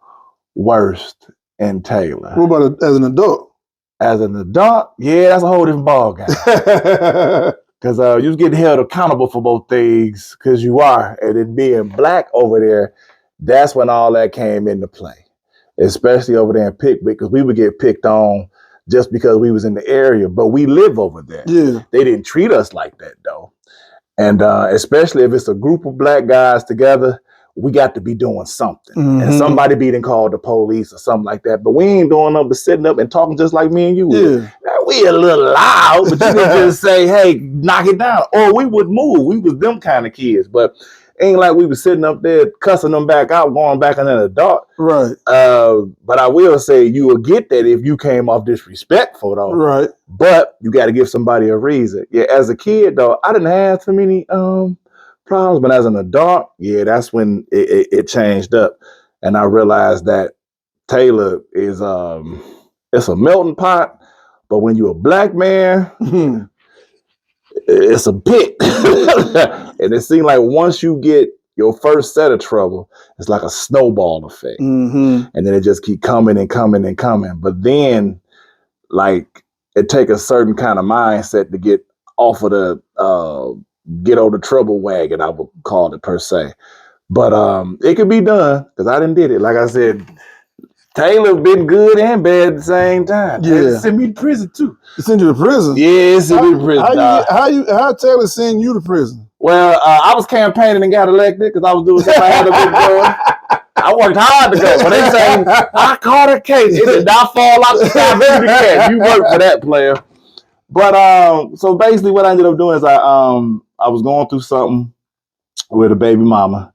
worst in Taylor. What about as an adult? As an adult, yeah, that's a whole different ballgame. Because you was getting held accountable for both things, because you are. And then being black over there, that's when all that came into play. Especially over there in Pickwick, because we would get picked on just because we was in the area. But we live over there. Yeah. They didn't treat us like that, though. And especially if it's a group of black guys together, we got to be doing something. And somebody being called the police or something like that. But we ain't doing nothing but sitting up and talking just like me and you. Yeah. Now, we a little loud, but you can just say, hey, knock it down. Or we would move. We was them kind of kids. But ain't like we was sitting up there cussing them back out, going back in an adult. Right. But I will say you will get that if you came off disrespectful, though. Right. But you got to give somebody a reason. Yeah, as a kid, though, I didn't have too many problems. But as an adult, yeah, that's when it changed up. And I realized that Taylor is it's a melting pot. But when you're a black man, it's a pit. And it seemed like once you get your first set of trouble, it's like a snowball effect. And then it just keep coming and coming and coming. But then, like, it take a certain kind of mindset to get off of the get on the trouble wagon, I would call it per se. But it could be done, because I done did it. Like I said, Taylor been good and bad at the same time. Yeah. They sent me to prison too. They sent you to prison? Yeah, sent me to prison. How Taylor send you to prison? Well, I was campaigning and got elected because I was doing something I had to be doing. I worked hard to go. But they say, I caught a case. It did not fall out the sky for you to catch. You worked for that, player. But so basically what I ended up doing is I was going through something with a baby mama,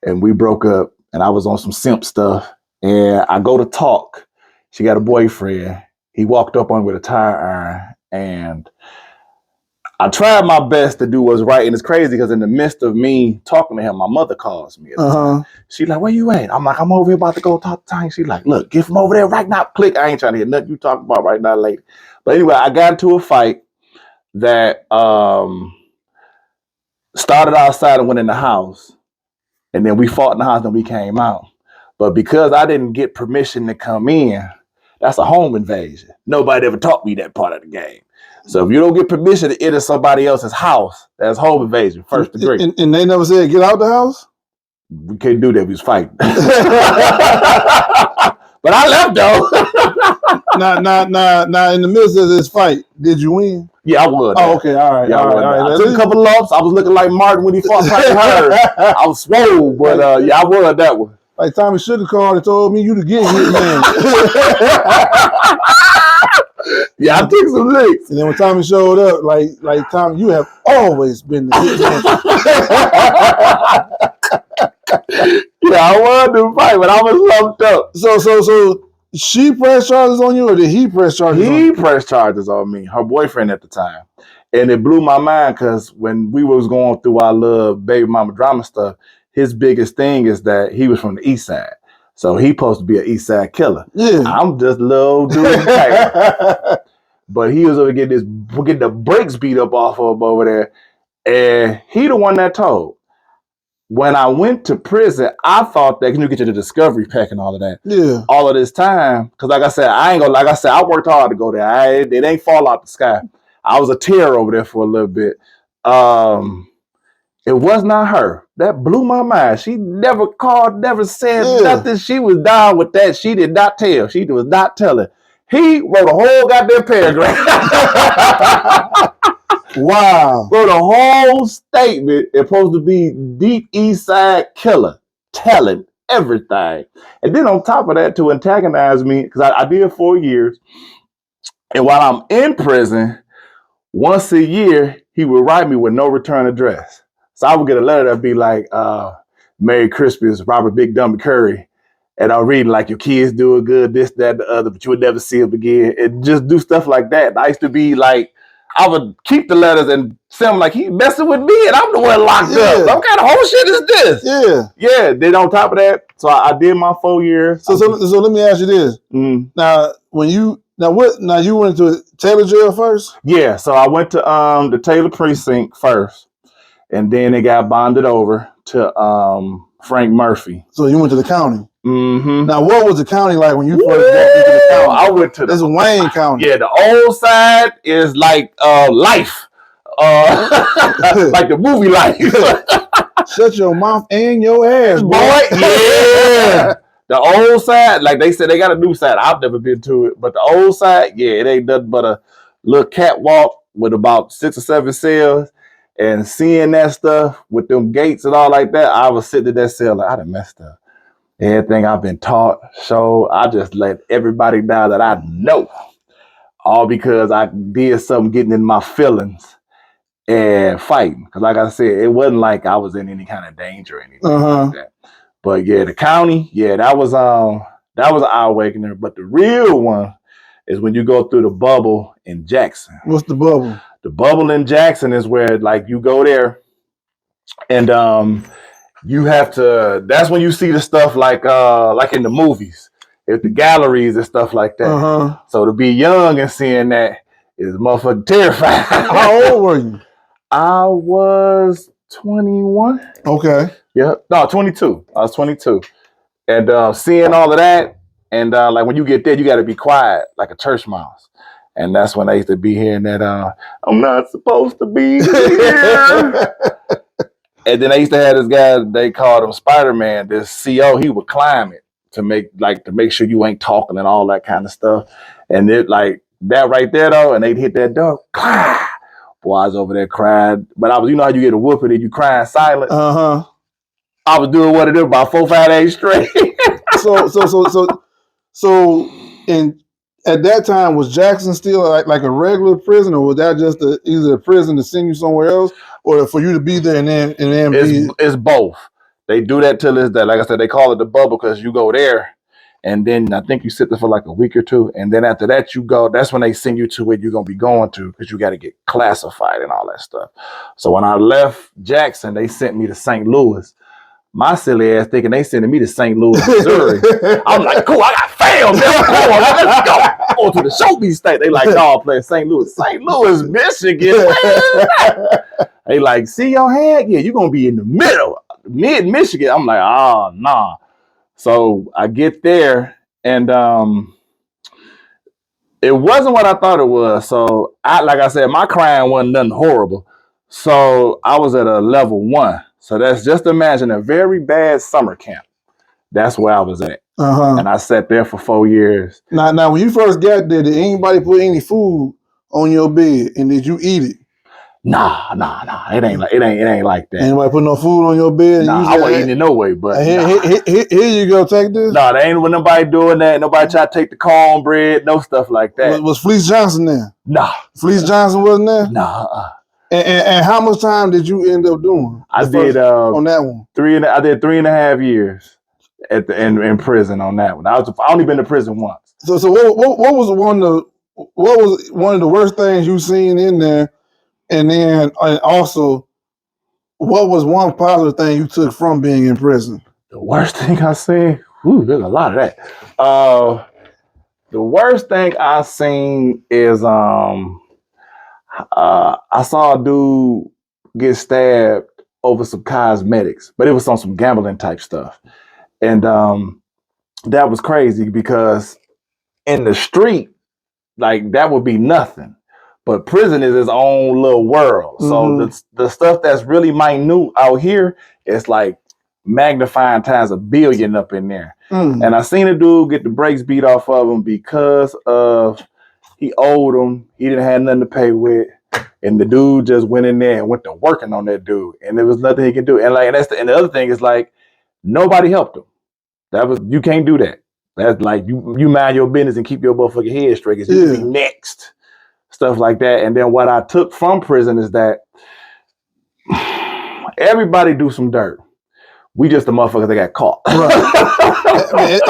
and we broke up, and I was on some simp stuff. And I go to talk. She got a boyfriend. He walked up on me with a tire iron, and I tried my best to do what's right. And it's crazy because in the midst of me talking to him, my mother calls me. She's like, where you at? I'm like, I'm over here about to go talk to him. She's like, look, get from over there right now. Click. I ain't trying to hear nothing you talking about right now, lady. But anyway, I got into a fight that started outside and went in the house. And then we fought in the house and we came out. But because I didn't get permission to come in, that's a home invasion. Nobody ever taught me that part of the game. So if you don't get permission to enter somebody else's house, that's home invasion, first degree. And they never said, get out the house? We couldn't do that. We was fighting. But I left, though. Now, in the midst of this fight, did you win? Yeah, I was. Oh, okay, all right, Yeah, all right. I took a couple lumps. I was looking like Martin when he fought Patrick Hearn. I was swole, but yeah, I won that one. Like Tommy Sugar called and told me you to get hit, man. Yeah, I took some licks. And then when Tommy showed up, like Tommy, you have always been the hit man. Yeah, I won the fight, but I was lumped up. So she pressed charges on you, or did he press charges on you? He pressed charges on me, her boyfriend at the time. And it blew my mind because when we was going through our little baby mama drama stuff, his biggest thing is that he was from the east side. So he supposed to be an east side killer. Yeah. I'm just a little dude. But he was over getting the brakes beat up off of him over there. And he the one that told. When I went to prison, I thought that you get to the discovery pack and all of that. Yeah. All of this time, because like I said, I worked hard to go there. It ain't fall out the sky. I was a terror over there for a little bit. It was not her. That blew my mind. She never called, never said nothing. She was down with that. She did not tell. She was not telling. He wrote a whole goddamn paragraph. Wow. Wrote a whole statement. It's supposed to be deep east side killer, telling everything. And then on top of that, to antagonize me, because I did 4 years. And while I'm in prison, once a year, he would write me with no return address. So I would get a letter that'd be like, Merry Christmas, Robert Big Dummy Curry. And I'll read like, your kids doing good, this, that, the other, but you would never see them again. And just do stuff like that. I used to be like, I would keep the letters and send them like, he messing with me and I'm the one locked up. What kind of whole shit is this? Yeah. Yeah. Then on top of that, so I did my 4 years. So let me ask you this. Now, you went to Taylor jail first? Yeah. So I went to the Taylor precinct first. And then it got bonded over to Frank Murphy. So you went to the county? Mm-hmm. Now, what was the county like when you first walked into the county? I went to this is Wayne County. Yeah, the old side is like life. Like the movie Life. Shut your mouth and your ass, boy. Yeah. The old side, like they said, they got a new side. I've never been to it. But the old side, yeah, it ain't nothing but a little catwalk with about 6 or 7 cells. And seeing that stuff with them gates and all like that, I was sitting in that cell like, I done messed up. Everything I've been taught, so I just let everybody down that I know. All because I did something getting in my feelings and fighting. Because like I said, it wasn't like I was in any kind of danger or anything like that. But yeah, the county, yeah, that was an eye-awakener. But the real one is when you go through the bubble in Jackson. What's the bubble? The bubble in Jackson is where like you go there and you have to, that's when you see the stuff like in the movies, at the galleries and stuff like that. So to be young and seeing that is motherfucking terrifying. How old were you? I was 21. Okay. Yeah. No, 22. I was 22. And seeing all of that, and like when you get there, you got to be quiet like a church mouse. And that's when I used to be hearing that I'm not supposed to be here. And then they used to have this guy, they called him Spider-Man, this CO, he would climb it to make sure you ain't talking and all that kind of stuff. And it like that right there though, and they'd hit that door. Boy, I was over there crying. But I was, you know how you get a whooping and you crying silent? I was doing what it is about 4, 5 days straight. So at that time, was Jackson still like a regular prison, or was that just either a prison to send you somewhere else, or for you to be there and then it's both. They do that till it's that. Like I said, they call it the bubble because you go there, and then I think you sit there for like a week or 2, and then after that you go. That's when they send you to where you're gonna be going to because you got to get classified and all that stuff. So when I left Jackson, they sent me to St. Louis. My silly ass thinking they sending me to St. Louis, Missouri. I'm like, cool, I got fam. Let's go. Go to the show me state. They like, no, play St. Louis. St. Louis, Michigan. Where is that? They like, see your head? Yeah, you're going to be in the middle, mid-Michigan. I'm like, oh, nah. So I get there, and it wasn't what I thought it was. So, like I said, my crime wasn't nothing horrible. So I was at a level 1. So that's just imagine a very bad summer camp. That's where I was at. Uh-huh. And I sat there for 4 years. Now, when you first got there, did anybody put any food on your bed, and did you eat it? Nah. It ain't like that. Anybody put no food on your bed? Nah, I wasn't eating it no way, but here you go, take this. Nah, there ain't nobody doing that. Nobody try to take the cornbread, no stuff like that. Was Fleece Johnson there? Nah. Fleece Johnson wasn't there? Nah. And how much time did you end up doing? I did on that one. I did 3.5 years in prison on that one. I only been to prison once. So what was one of the worst things you seen in there, and then also what was one positive thing you took from being in prison? The worst thing I seen? Ooh, there's a lot of that. The worst thing I seen is I saw a dude get stabbed over some cosmetics, but it was on some gambling type stuff. And that was crazy because in the street, like that would be nothing. But prison is its own little world. Mm-hmm. So the stuff that's really minute out here, it's like magnifying times 1 billion up in there. Mm. And I seen a dude get the brakes beat off of him because of he owed him. He didn't have nothing to pay with. And the dude just went in there and went to working on that dude. And there was nothing he could do. And and the other thing is like nobody helped him. You can't do that. That's like you mind your business and keep your motherfucking head straight because you can be next. Stuff like that. And then what I took from prison is that everybody do some dirt. We just the motherfuckers that got caught. Right.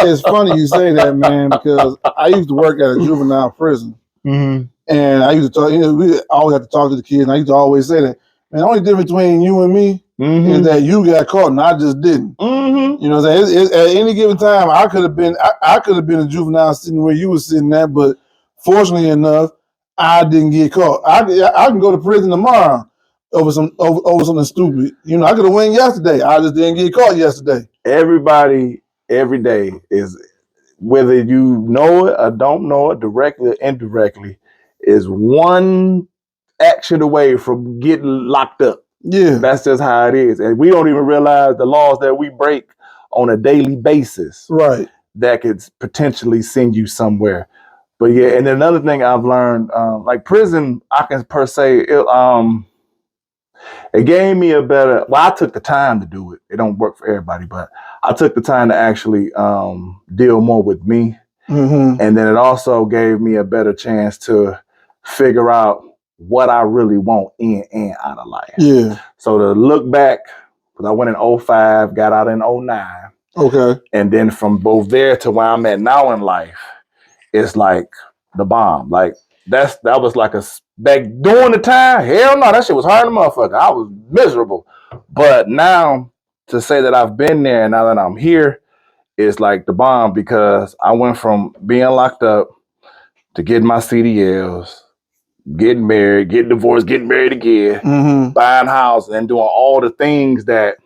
It's funny you say that, man, because I used to work at a juvenile prison. Mm-hmm. And I used to talk, we always have to talk to the kids. And I used to always say that, man, the only difference between you and me is that you got caught and I just didn't. Mm-hmm. You know what I'm saying? At any given time, I could have been a juvenile sitting where you were sitting at, but fortunately enough, I didn't get caught. I can go to prison tomorrow over something stupid. You know, I could have went yesterday. I just didn't get caught yesterday. Everybody, every day is, whether you know it or don't know it, directly or indirectly, is one action away from getting locked up. Yeah. That's just how it is. And we don't even realize the laws that we break on a daily basis. Right. That could potentially send you somewhere. But yeah, and then another thing I've learned, like prison, I can per se, it gave me a better, well, I took the time to do it. It don't work for everybody, but I took the time to actually deal more with me. Mm-hmm. And then it also gave me a better chance to figure out what I really want in and out of life. Yeah. So to look back, because I went in 2005, got out in 2009. Okay. And then from both there to where I'm at now in life, it's like the bomb. Like that was like back during the time, hell no, that shit was hard as a motherfucker. I was miserable. But now to say that I've been there and now that I'm here, it's like the bomb because I went from being locked up to getting my CDLs, getting married, getting divorced, getting married again, mm-hmm. buying a house, and doing all the things that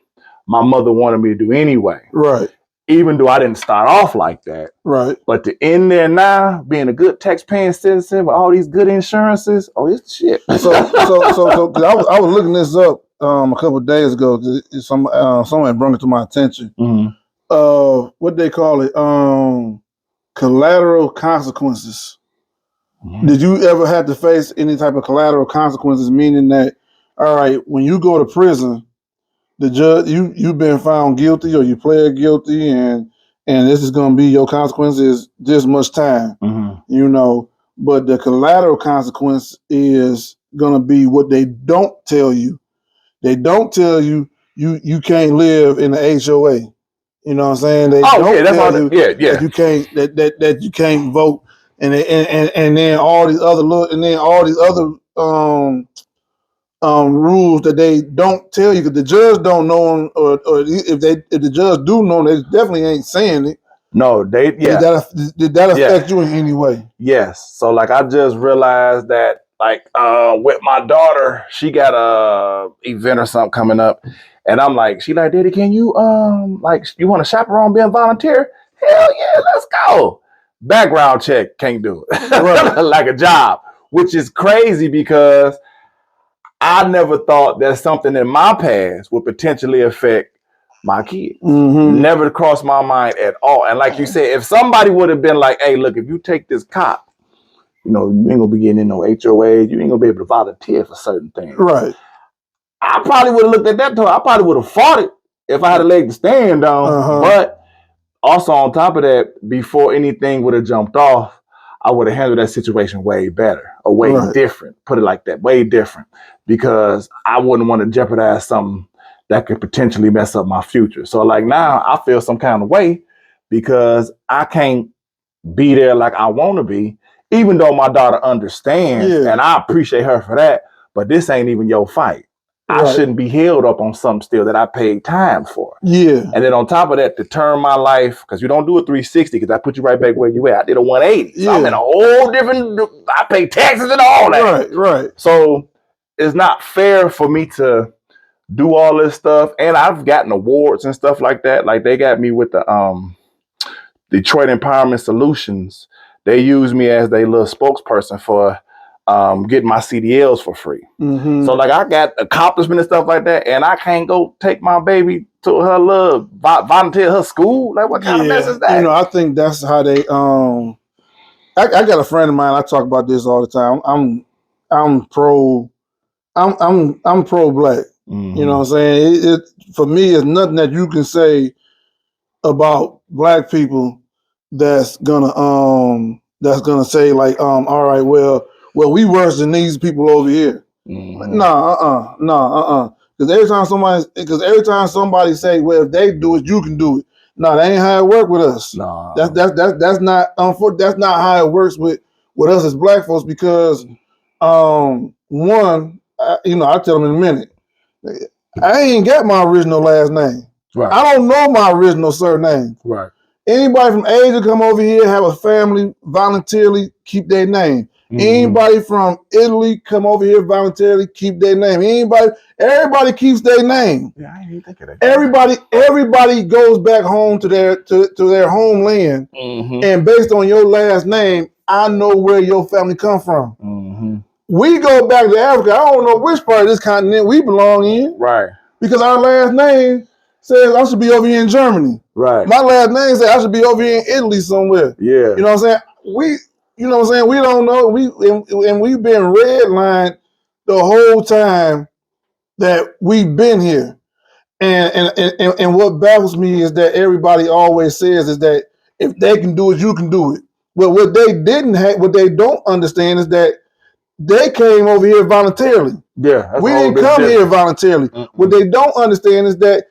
my mother wanted me to do anyway. Right. Even though I didn't start off like that. Right. But to end there now, being a good tax-paying citizen with all these good insurances, oh, it's shit. So I was looking this up a couple of days ago. Someone brought it to my attention. Mm-hmm. What they call it? Collateral consequences. Mm-hmm. Did you ever have to face any type of collateral consequences? Meaning that, all right, when you go to prison, the judge, you've been found guilty or you pled guilty, and this is going to be your consequences this much time. Mm-hmm. You know, but the collateral consequence is going to be what they don't tell you. They don't tell you you can't live in the HOA. You know what I'm saying? They don't tell you that you can't that you can't vote, and then all these other rules that they don't tell you because the judge don't know them, or if the judge do know them, they definitely ain't saying it. No, Did that affect you in any way? Yes. So like I just realized that like with my daughter, she got a event or something coming up, and I'm like, she like, Daddy, can you like you want to chaperone, be a volunteer? Hell yeah, let's go. Background check, can't do it. Right. Like a job, which is crazy because I never thought that something in my past would potentially affect my kids. Mm-hmm. Never crossed my mind at all. And like you said, if somebody would have been like, hey, look, if you take this cop, you know, you ain't gonna be getting in no HOA, you ain't gonna be able to volunteer for certain things. Right. I probably would have looked at that too. I probably would have fought it if I had a leg to stand on. But also on top of that, before anything would have jumped off, I would have handled that situation way better or way different. Put it like that, way different. Because I wouldn't want to jeopardize something that could potentially mess up my future. So like now I feel some kind of way because I can't be there like I want to be, even though my daughter understands and I appreciate her for that. But this ain't even your fight. I shouldn't be held up on something still that I paid time for. Yeah. And then on top of that, to turn my life, because you don't do a 360, because I put you right back where you at. I did a 180. So I'm in a whole different, I pay taxes and all that. Right. So it's not fair for me to do all this stuff. And I've gotten awards and stuff like that. Like they got me with the Detroit Empowerment Solutions. They use me as their little spokesperson for getting my CDLs for free. Mm-hmm. So like I got accomplishment and stuff like that, and I can't go take my baby to her little volunteer her school. Like what kind of mess is that? You know, I think that's how they. I got a friend of mine. I talk about this all the time. I'm pro black. Mm-hmm. You know what I'm saying? It for me, it's nothing that you can say about black people that's gonna say like all right, well we worse than these people over here. Mm-hmm. No, because every time somebody say, well, if they do it, you can do it. No, that ain't how it work with us. No, that's not how it works with us as black folks. Because one, I'll tell them in a minute. I ain't got my original last name. Right. I don't know my original surname. Right. Anybody from Asia come over here, have a family, voluntarily keep their name. Mm-hmm. Anybody from Italy come over here, voluntarily keep their name. Everybody keeps their name. Yeah, I ain't think of that. Everybody goes back home to their homeland, mm-hmm. and based on your last name, I know where your family come from. Mm-hmm. We go back to Africa. I don't know which part of this continent we belong in. Right. Because our last name says I should be over here in Germany. Right. My last name says I should be over here in Italy somewhere. Yeah. You know what I'm saying? We don't know. We've been redlined the whole time that we've been here. And what baffles me is that everybody always says is that if they can do it, you can do it. But what they don't understand is that they came over here voluntarily. Yeah, we didn't come here voluntarily. Mm-mm. What they don't understand is that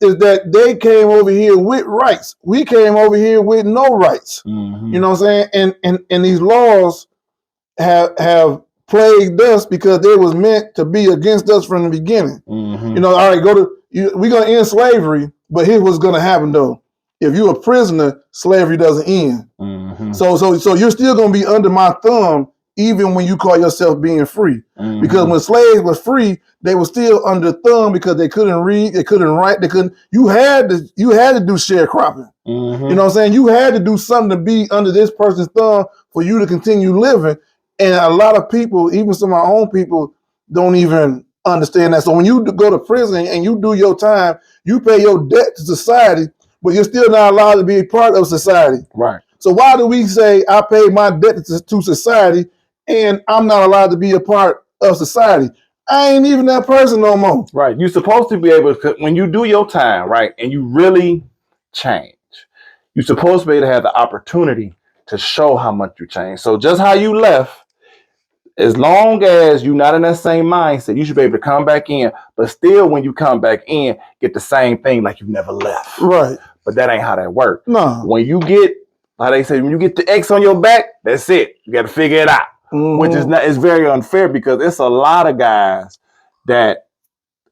they came over here with rights. We came over here with no rights. Mm-hmm. You know what I'm saying? And these laws have plagued us because they was meant to be against us from the beginning. Mm-hmm. You know, all right, we're gonna end slavery, but here's what's gonna happen though. If you're a prisoner, slavery doesn't end. Mm-hmm. So you're still gonna be under my thumb even when you call yourself being free. Mm-hmm. Because when slaves were free, they were still under thumb because they couldn't read, they couldn't write, you had to do sharecropping. Mm-hmm. You know what I'm saying? You had to do something to be under this person's thumb for you to continue living. And a lot of people, even some of our own people, don't even understand that. So when you go to prison and you do your time, you pay your debt to society, but you're still not allowed to be a part of society. Right. So why do we say I pay my debt to society and I'm not allowed to be a part of society? I ain't even that person no more. Right. You're supposed to be able to, when you do your time, right, and you really change, you're supposed to be able to have the opportunity to show how much you change. So just how you left, as long as you're not in that same mindset, you should be able to come back in. But still, when you come back in, get the same thing like you never left. Right. But that ain't how that works. No. When you get, how they say, when you get the X on your back, that's it. You got to figure it out. Mm-hmm. Which is it's very unfair because it's a lot of guys that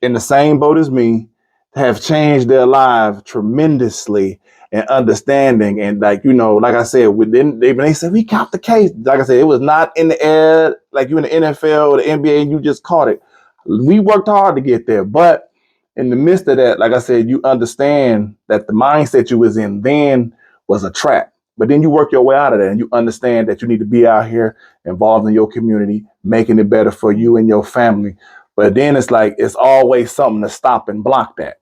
in the same boat as me have changed their lives tremendously and understanding. And like, you know, like I said, when they said we caught the case, like I said, it was not in the air, like you in the NFL or the NBA and you just caught it. We worked hard to get there. But in the midst of that, like I said, you understand that the mindset you was in then was a trap. But then you work your way out of that and you understand that you need to be out here involved in your community, making it better for you and your family. But then it's like, it's always something to stop and block that.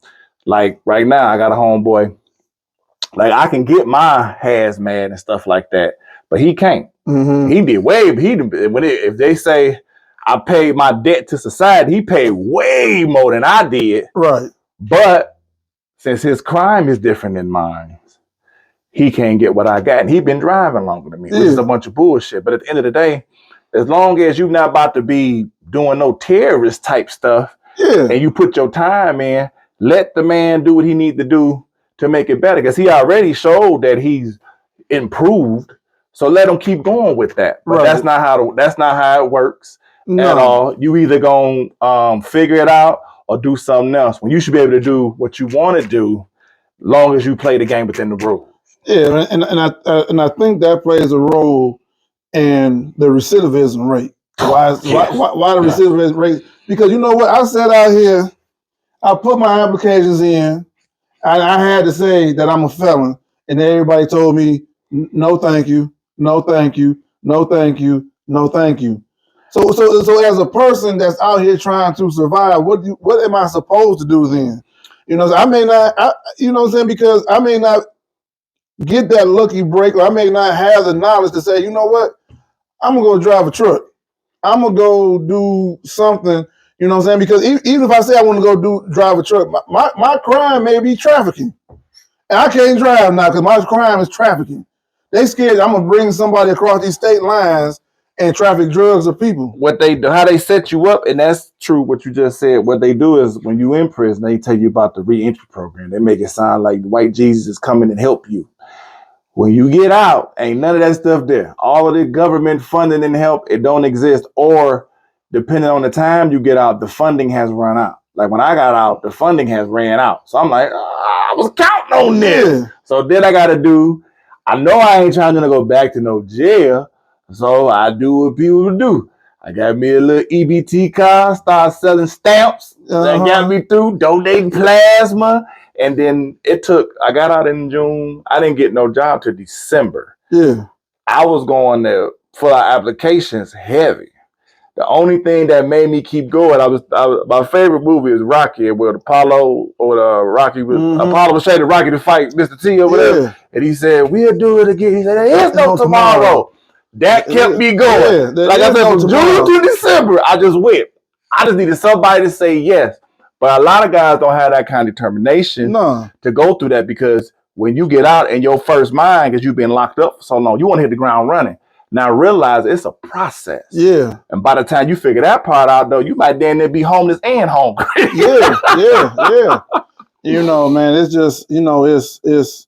Like right now, I got a homeboy. Like I can get my hazmat and stuff like that, but he can't. Mm-hmm. He did if they say I paid my debt to society, he paid way more than I did. Right. But since his crime is different than mine, he can't get what I got. And he been driving longer than me, which is a bunch of bullshit. But at the end of the day, as long as you're not about to be doing no terrorist type stuff, and you put your time in, let the man do what he need to do to make it better. Because he already showed that he's improved. So let him keep going with that. But that's not how it works at all. You either gonna figure it out or do something else. When you should be able to do what you want to do, long as you play the game within the rules. Yeah, and I think that plays a role in the recidivism rate. Why the recidivism rate? Because you know what? I sat out here, I put my applications in, and I had to say that I'm a felon, and everybody told me, no thank you, no thank you, no thank you, no thank you. So as a person that's out here trying to survive, what am I supposed to do then? You know, I may not, you know what I'm saying, because I may not get that lucky break, or I may not have the knowledge to say, you know what, I'm gonna go drive a truck. I'm gonna go do something, you know what I'm saying? Because even if I say I want to go drive a truck, my crime may be trafficking. And I can't drive now because my crime is trafficking. They scared I'm gonna bring somebody across these state lines and traffic drugs or people. How they set you up, and that's true what you just said. What they do is when you in prison, they tell you about the re-entry program. They make it sound like white Jesus is coming and help you. When you get out, ain't none of that stuff there. All of the government funding and help, it don't exist. Or depending on the time you get out, the funding has run out. Like when I got out, the funding has ran out. So I'm like, I was counting on this. So then I got to do, I know I ain't trying to go back to no jail. So I do what people do. I got me a little EBT card, start selling stamps. That got me through, donating plasma. And then I got out in June. I didn't get no job till December. Yeah. I was going there for our applications heavy. The only thing that made me keep going, my favorite movie is Rocky, where Apollo was shaded Rocky to fight Mr. T or whatever. Yeah. And he said, we'll do it again. He said, there is no tomorrow. That kept me going. Yeah, like I said, from June to December, I just went. I just needed somebody to say yes. But a lot of guys don't have that kind of determination to go through that, because when you get out in your first mind, because you've been locked up for so long, you want to hit the ground running. Now realize it's a process. Yeah. And by the time you figure that part out, though, you might damn near be homeless and hungry. Yeah. You know, man, it's just, you know, it's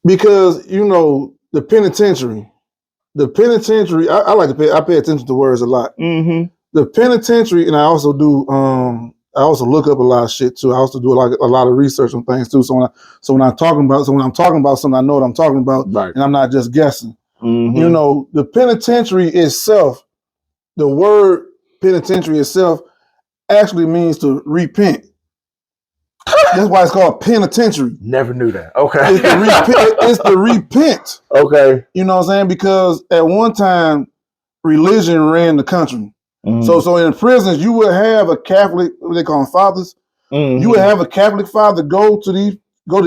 because, you know, the penitentiary, I pay attention to words a lot. Mm-hmm. The penitentiary, and I also look up a lot of shit too. I also do a lot of research on things too. So when I'm talking about something, I know what I'm talking about, right, and I'm not just guessing. Mm-hmm. You know, the penitentiary itself, the word penitentiary itself actually means to repent. That's why it's called penitentiary. Never knew that. Okay. It's the repent. Okay. You know what I'm saying? Because at one time, religion ran the country. Mm-hmm. So in prisons, you would have a Catholic, what they call them, fathers. Mm-hmm. You would have a Catholic father go to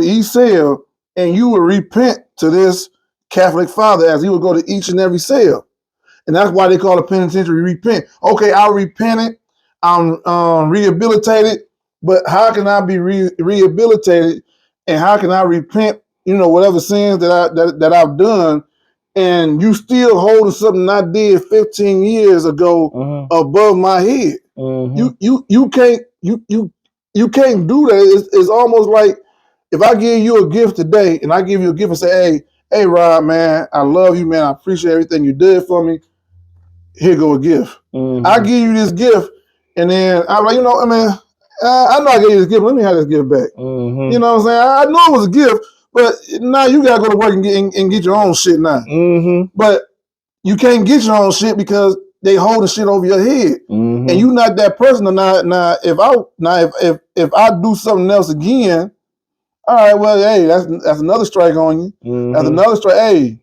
each cell, and you would repent to this Catholic father as he would go to each and every cell. And that's why they call it penitentiary repent. Okay, I repented, I'm rehabilitated, but how can I be rehabilitated, and how can I repent, you know, whatever sins that I've done, and you still holding something I did 15 years ago above my head. You can't do that. It's almost like if I give you a gift today, and I give you a gift and say, hey Rob, man, I love you, man, I appreciate everything you did for me. Here go a gift. I give you this gift, and then I'm like, you know, I mean, I know I gave you this gift. Let me have this gift back. You know what I'm saying? I know it was a gift, but now you gotta go to work and get your own shit now. But you can't get your own shit because they hold the shit over your head, and you not that person. Now if I do something else again, all right, well, hey, that's another strike on you. That's another strike.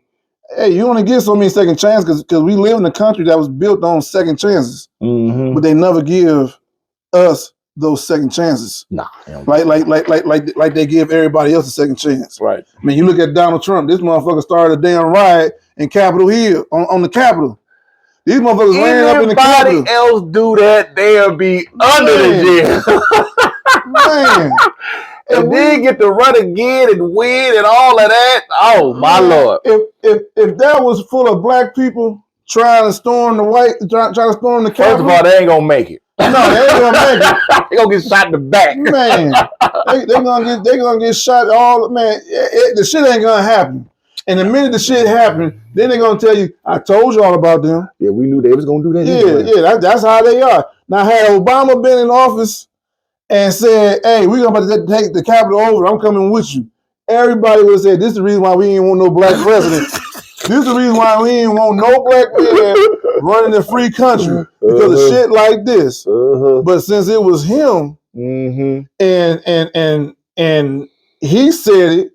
Hey, you only get so many second chances because we live in a country that was built on second chances, but they never give us those second chances. Nah. Like they give everybody else a second chance. Right. I mean, you look at Donald Trump. This motherfucker started a damn riot in Capitol Hill on the Capitol. These motherfuckers ran up in the Capitol. Anybody else do that, they'll be under the jail. Man. And then get to run again and win and all of that. Oh my Lord! If that was full of black people trying to storm trying to storm the Capitol, first of all, they ain't gonna make it. No, they ain't gonna make it. They gonna get shot in the back. Man, they gonna get shot. All man, the shit ain't gonna happen. And the minute the shit happened, then they're gonna tell you, "I told you all about them." Yeah, we knew they was gonna do that. Yeah, that's how they are. Now, had Obama been in office and said, "Hey, we're about to take the Capitol over. I'm coming with you," everybody would have said, "This is the reason why we ain't want no black president. This is the reason why we ain't want no black man running a free country because of shit like this." But since it was him, and he said it,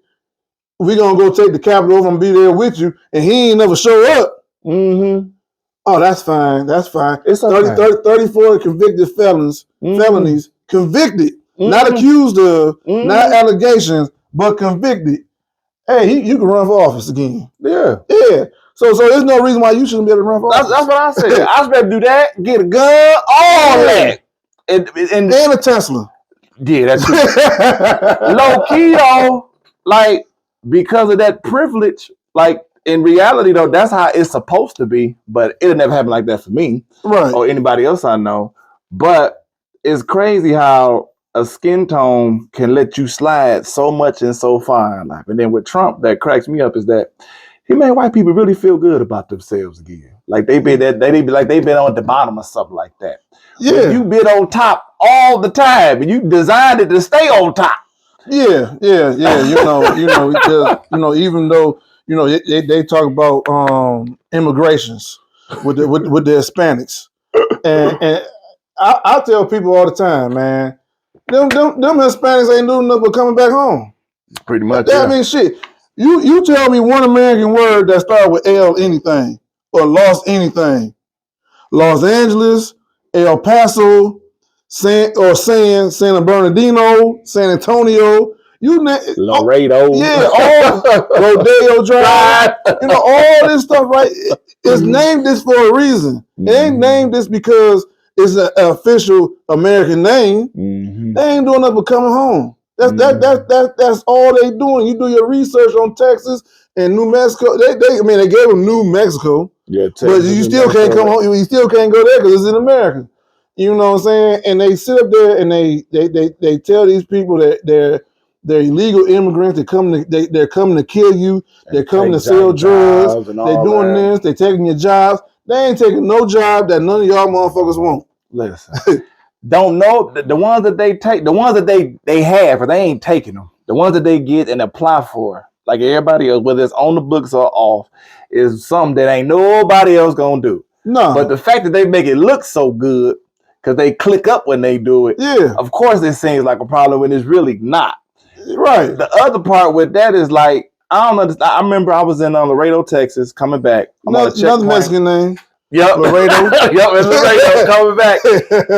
we gonna go take the Capitol over and be there with you, and he ain't never show up. Oh, that's fine. That's fine. It's 34 convicted felonies convicted, not accused of, not allegations, but convicted. Hey, you can run for office again. Yeah. So there's no reason why you shouldn't be able to run for office. That's what I said. I was better do that, get a gun, all that, and a Tesla. Yeah, that's true. Low key though, like because of that privilege, like in reality though, that's how it's supposed to be. But it'll never happen like that for me, right, or anybody else I know. But it's crazy how a skin tone can let you slide so much and so far in life. And then with Trump, that cracks me up is that he made white people really feel good about themselves again. Like they've been on the bottom or something like that. Yeah, when you been on top all the time, and you designed it to stay on top. Yeah. Even though they talk about immigrations with the Hispanics, and I tell people all the time, man, them Hispanics ain't doing nothing but coming back home. Pretty much. That means shit. You tell me one American word that starts with L anything or lost anything. Los Angeles, El Paso, San Bernardino, San Antonio, Laredo, all Rodeo Drive, all this stuff, right? It's named this for a reason. It ain't named this because it's an official American name. They ain't doing nothing but coming home. That's all they doing. You do your research on Texas and New Mexico. They gave them New Mexico. Yeah, but you still can't come home. You still can't go there because it's in America. You know what I'm saying? And they sit up there and they tell these people that they're illegal immigrants. They're coming to kill you. They're coming to sell drugs. They're doing this. They're taking your jobs. They ain't taking no job that none of y'all motherfuckers want. Listen, don't know the ones that they take, the ones that they have, or they ain't taking them. The ones that they get and apply for, like everybody else, whether it's on the books or off, is something that ain't nobody else gonna do. No. But the fact that they make it look so good because they click up when they do it, of course it seems like a problem when it's really not. Right. The other part with that is like, I don't understand. I remember I was in Laredo, Texas, coming back. Another Mexican name. Yep. Laredo. Yep, it's Laredo coming back.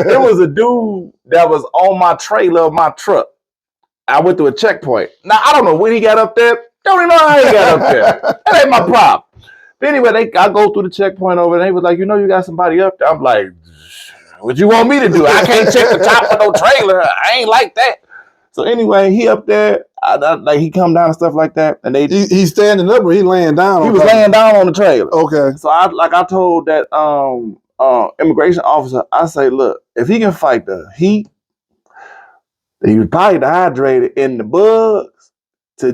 There was a dude that was on my trailer of my truck. I went to a checkpoint. Now, I don't know when he got up there. Don't even know how he got up there. That ain't my problem. But anyway, I go through the checkpoint over and they was like, you got somebody up there. I'm like, what you want me to do? I can't check the top of no trailer. I ain't like that. So anyway, he up there, like he come down and stuff like that, and he's standing up or he laying down. He was laying down on the trailer. Okay. So I told that immigration officer, I say, look, if he can fight the heat, he was probably dehydrated in the bugs to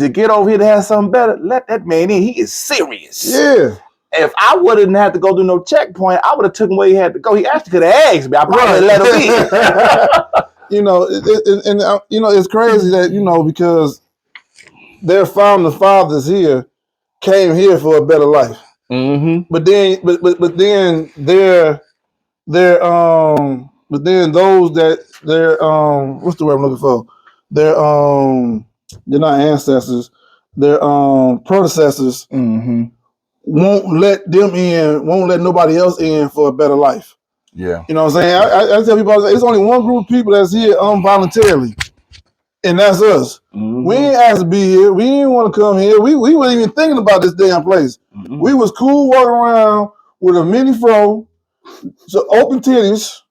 get over here to have something better. Let that man in. He is serious. Yeah. If I wouldn't have to go through no checkpoint, I would have took him where he had to go. He actually could have asked me. I probably let him in. It's crazy that, because their founding fathers here came here for a better life. Mm-hmm. But then those that what's the word I'm looking for? They're not ancestors. Their predecessors won't let them in, won't let nobody else in for a better life. Yeah. You know what I'm saying? I tell people, it's only one group of people that's here voluntarily, and that's us. Mm-hmm. We ain't asked to be here. We didn't want to come here. We weren't even thinking about this damn place. Mm-hmm. We was cool walking around with a mini fro, so open titties,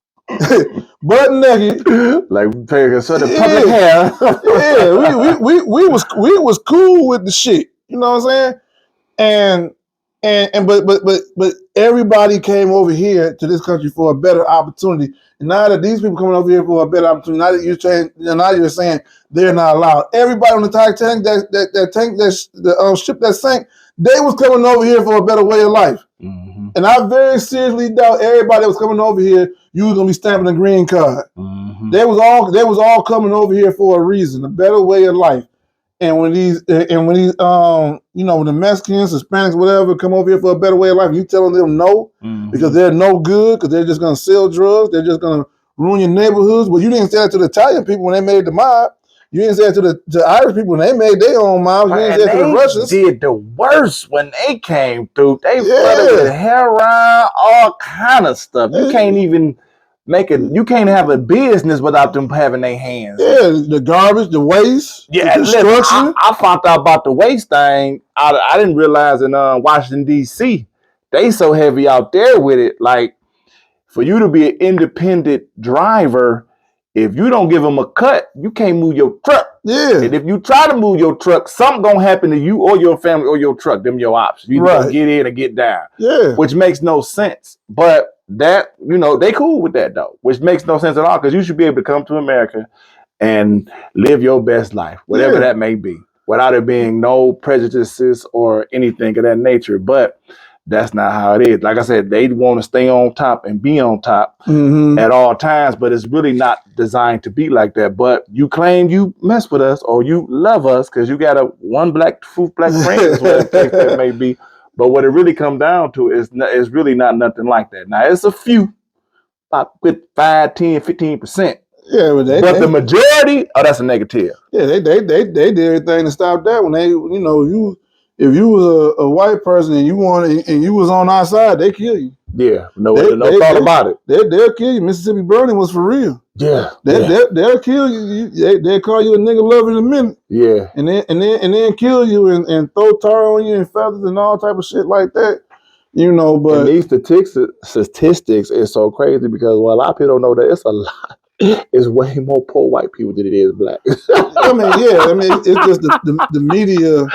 butt naked, like paying sort of public hair. Yeah, we was cool with the shit. You know what I'm saying? But everybody came over here to this country for a better opportunity. And now that these people coming over here for a better opportunity, now you're saying they're not allowed. Everybody on the Titanic, the ship that sank, they was coming over here for a better way of life. Mm-hmm. And I very seriously doubt everybody that was coming over here, you was gonna be stamping a green card. Mm-hmm. They was all coming over here for a reason, a better way of life. And when these when the Mexicans, Hispanics, whatever, come over here for a better way of life, you telling them no because they're no good, because they're just gonna sell drugs, they're just gonna ruin your neighborhoods. Well, you didn't say that to the Italian people when they made the mob. You didn't say that to the Irish people when they made their own mobs. You didn't say that to the Russians. They did the worst when they came through. They flooded with heroin, all kind of stuff. You can't even you can't have a business without them having their hands. Yeah, the garbage, the waste, the construction. Listen, I found out about the waste thing. I didn't realize in Washington, D.C., they so heavy out there with it. Like, for you to be an independent driver, if you don't give them a cut, you can't move your truck. Yeah. And if you try to move your truck, something gonna happen to you or your family or your truck. Them your options. You either get in or get down. Yeah. Which makes no sense. But that, they cool with that though. Which makes no sense at all, because you should be able to come to America and live your best life, whatever that may be, without it being no prejudices or anything of that nature. But that's not how it is. Like I said, they want to stay on top and be on top at all times, but it's really not designed to be like that. But you claim you mess with us or you love us because you got one black friend, whatever that may be. But what it really comes down to is really not nothing like that. Now, it's a few, about 5, 10, 15%. Yeah, but the majority, that's a negative. Yeah, they did everything to stop that. When they, if you was a white person and you was on our side, they kill you. Yeah, no thought about it. They'll kill you. Mississippi burning was for real. Yeah, they'll kill you. They'll call you a nigga lover in a minute. Yeah, and then kill you and throw tar on you and feathers and all type of shit like that. But and these statistics is so crazy because a lot of people don't know that it's a lot. It's way more poor white people than it is black. It's just the media.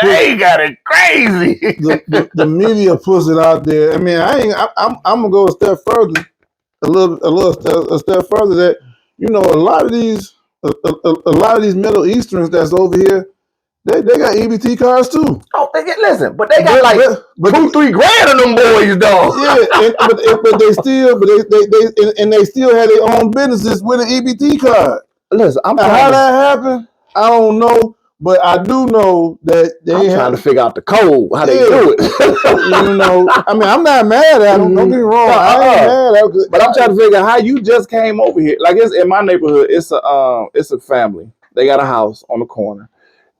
They got it crazy. The media puts it out there. I'm gonna go a step further, a step further. That a lot of these Middle Easterns that's over here, they got EBT cards too. Oh, they got $2-3 grand on them boys, though. Yeah, but they still had their own businesses with an EBT card. Listen, how that happened, I don't know, but I do know that I'm trying to figure out the code, how they do it. I'm not mad at them. Don't get me wrong, I ain't mad at them. But I'm trying to figure out how you just came over here. Like, it's in my neighborhood, it's a family. They got a house on the corner.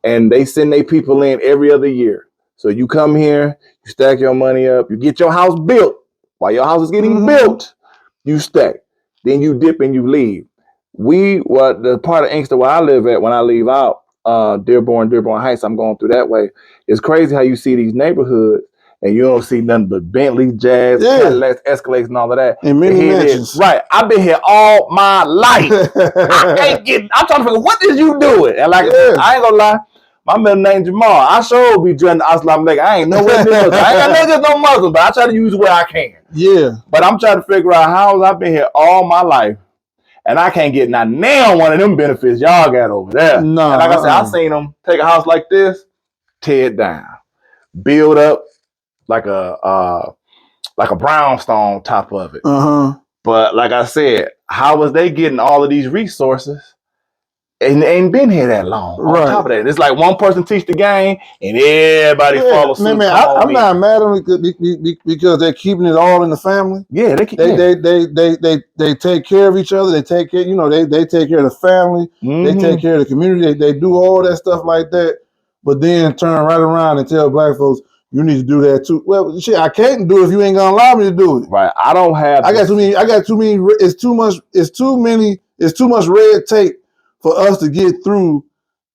And they send their people in every other year. So you come here, you stack your money up, you get your house built. While your house is getting built, you stack. Then you dip and you leave. The part of Inkster where I live at when I leave out, Dearborn Heights, I'm going through that way. It's crazy how you see these neighborhoods and you don't see nothing but Bentley, Jazz, Cadillacs, Escalades, and all of that. And many mansions. Right. I've been here all my life. I'm trying to figure, what did you do it? And I ain't gonna lie, my middle name Jamal. I sure be dressing Islam like I ain't nowhere near Muslim. I ain't got nothing no Muslim, but I try to use where I can. Yeah. But I'm trying to figure out how I've been here all my life. And I can't get not now one of them benefits y'all got over there. No. And like I said, I seen them take a house like this, tear it down, build up like a brownstone top of it. But like I said, how was they getting all of these resources and they ain't been here that long? On top of that, it's like one person teach the game and everybody follows suit. I'm not mad at them because they're keeping it all in the family. Yeah, they take care of each other. They take care, they take care of the family. They take care of the community. They do all that stuff like that. But then turn right around and tell black folks, You need to do that too. Well, shit, I can't do it if you ain't gonna allow me to do it. Right. I don't have. I got too many. It's too much. It's too much red tape for us to get through.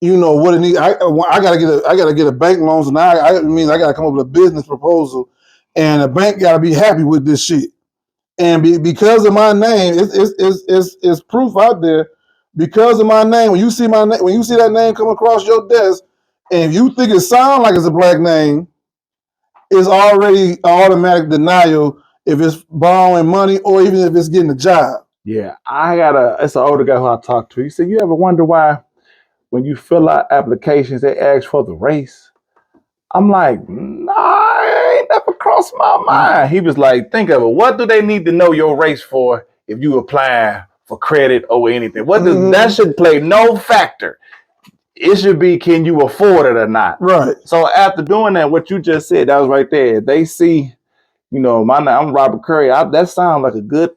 You know what it needs. I gotta get a bank loan. So now I gotta come up with a business proposal, and the bank gotta be happy with this shit. And because of my name, it's proof out there. Because of my name, when you see that name come across your desk, and if you think it sounds like it's a black name, it's already an automatic denial if it's borrowing money or even if it's getting a job. Yeah, it's an older guy who I talked to. He said, you ever wonder why when you fill out applications, they ask for the race? I'm like, nah, it ain't never crossed my mind. He was like, think of it. What do they need to know your race for if you apply for credit or anything? What does that should play no factor. It should be, can you afford it or not? Right. So after doing that, what you just said, that was right there. They see, you know, I'm Robert Curry. That sounds like a good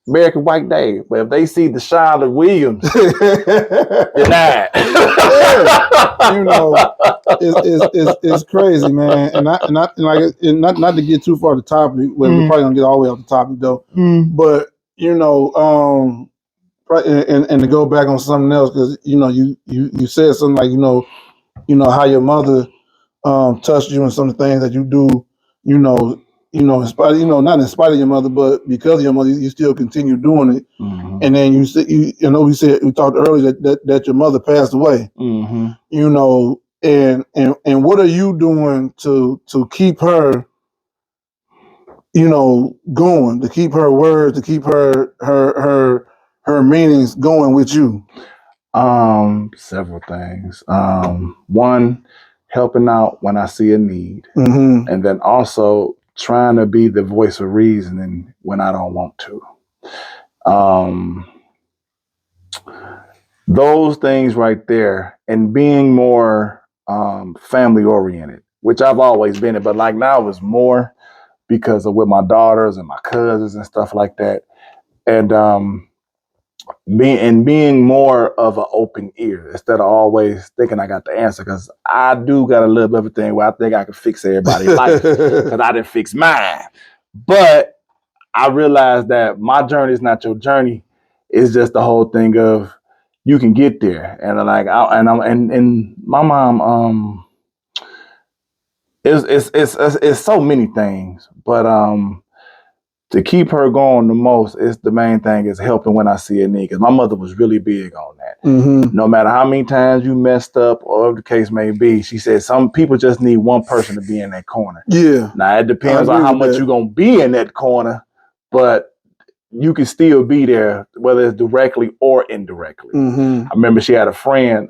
American White Day. But if they see the Charlotte Williams, denied. Yeah. You know, it's crazy, man. And not to get too far off the topic. Well, we're probably gonna get all the way off the topic though. But you know, right, and to go back on something else, because you know, you said something like you know how your mother touched you and some of the things that you do, in spite of, not in spite of your mother, but because of your mother, you still continue doing it. And then we talked earlier that your mother passed away. You know, and what are you doing to keep her, going, to keep her words, to keep her meanings going with you? Several things. One, helping out when I see a need, and then also trying to be the voice of reasoning when I don't want to. Those things right there, and being more family oriented, which I've always been, but like now it's more because of with my daughters and my cousins and stuff like that, and being more of an open ear instead of always thinking I got the answer, because I do got a little bit of a thing where I think I can fix everybody's life because I didn't fix mine. But I realized that my journey is not your journey. It's just the whole thing of you can get there, and and my mom it's so many things, but to keep her going the most is the main thing is helping when I see a need. Because my mother was really big on that. No matter how many times you messed up or whatever the case may be, she said some people just need one person to be in that corner. Yeah. Now it depends on how much you're gonna be in that corner, but you can still be there, whether it's directly or indirectly. I remember she had a friend,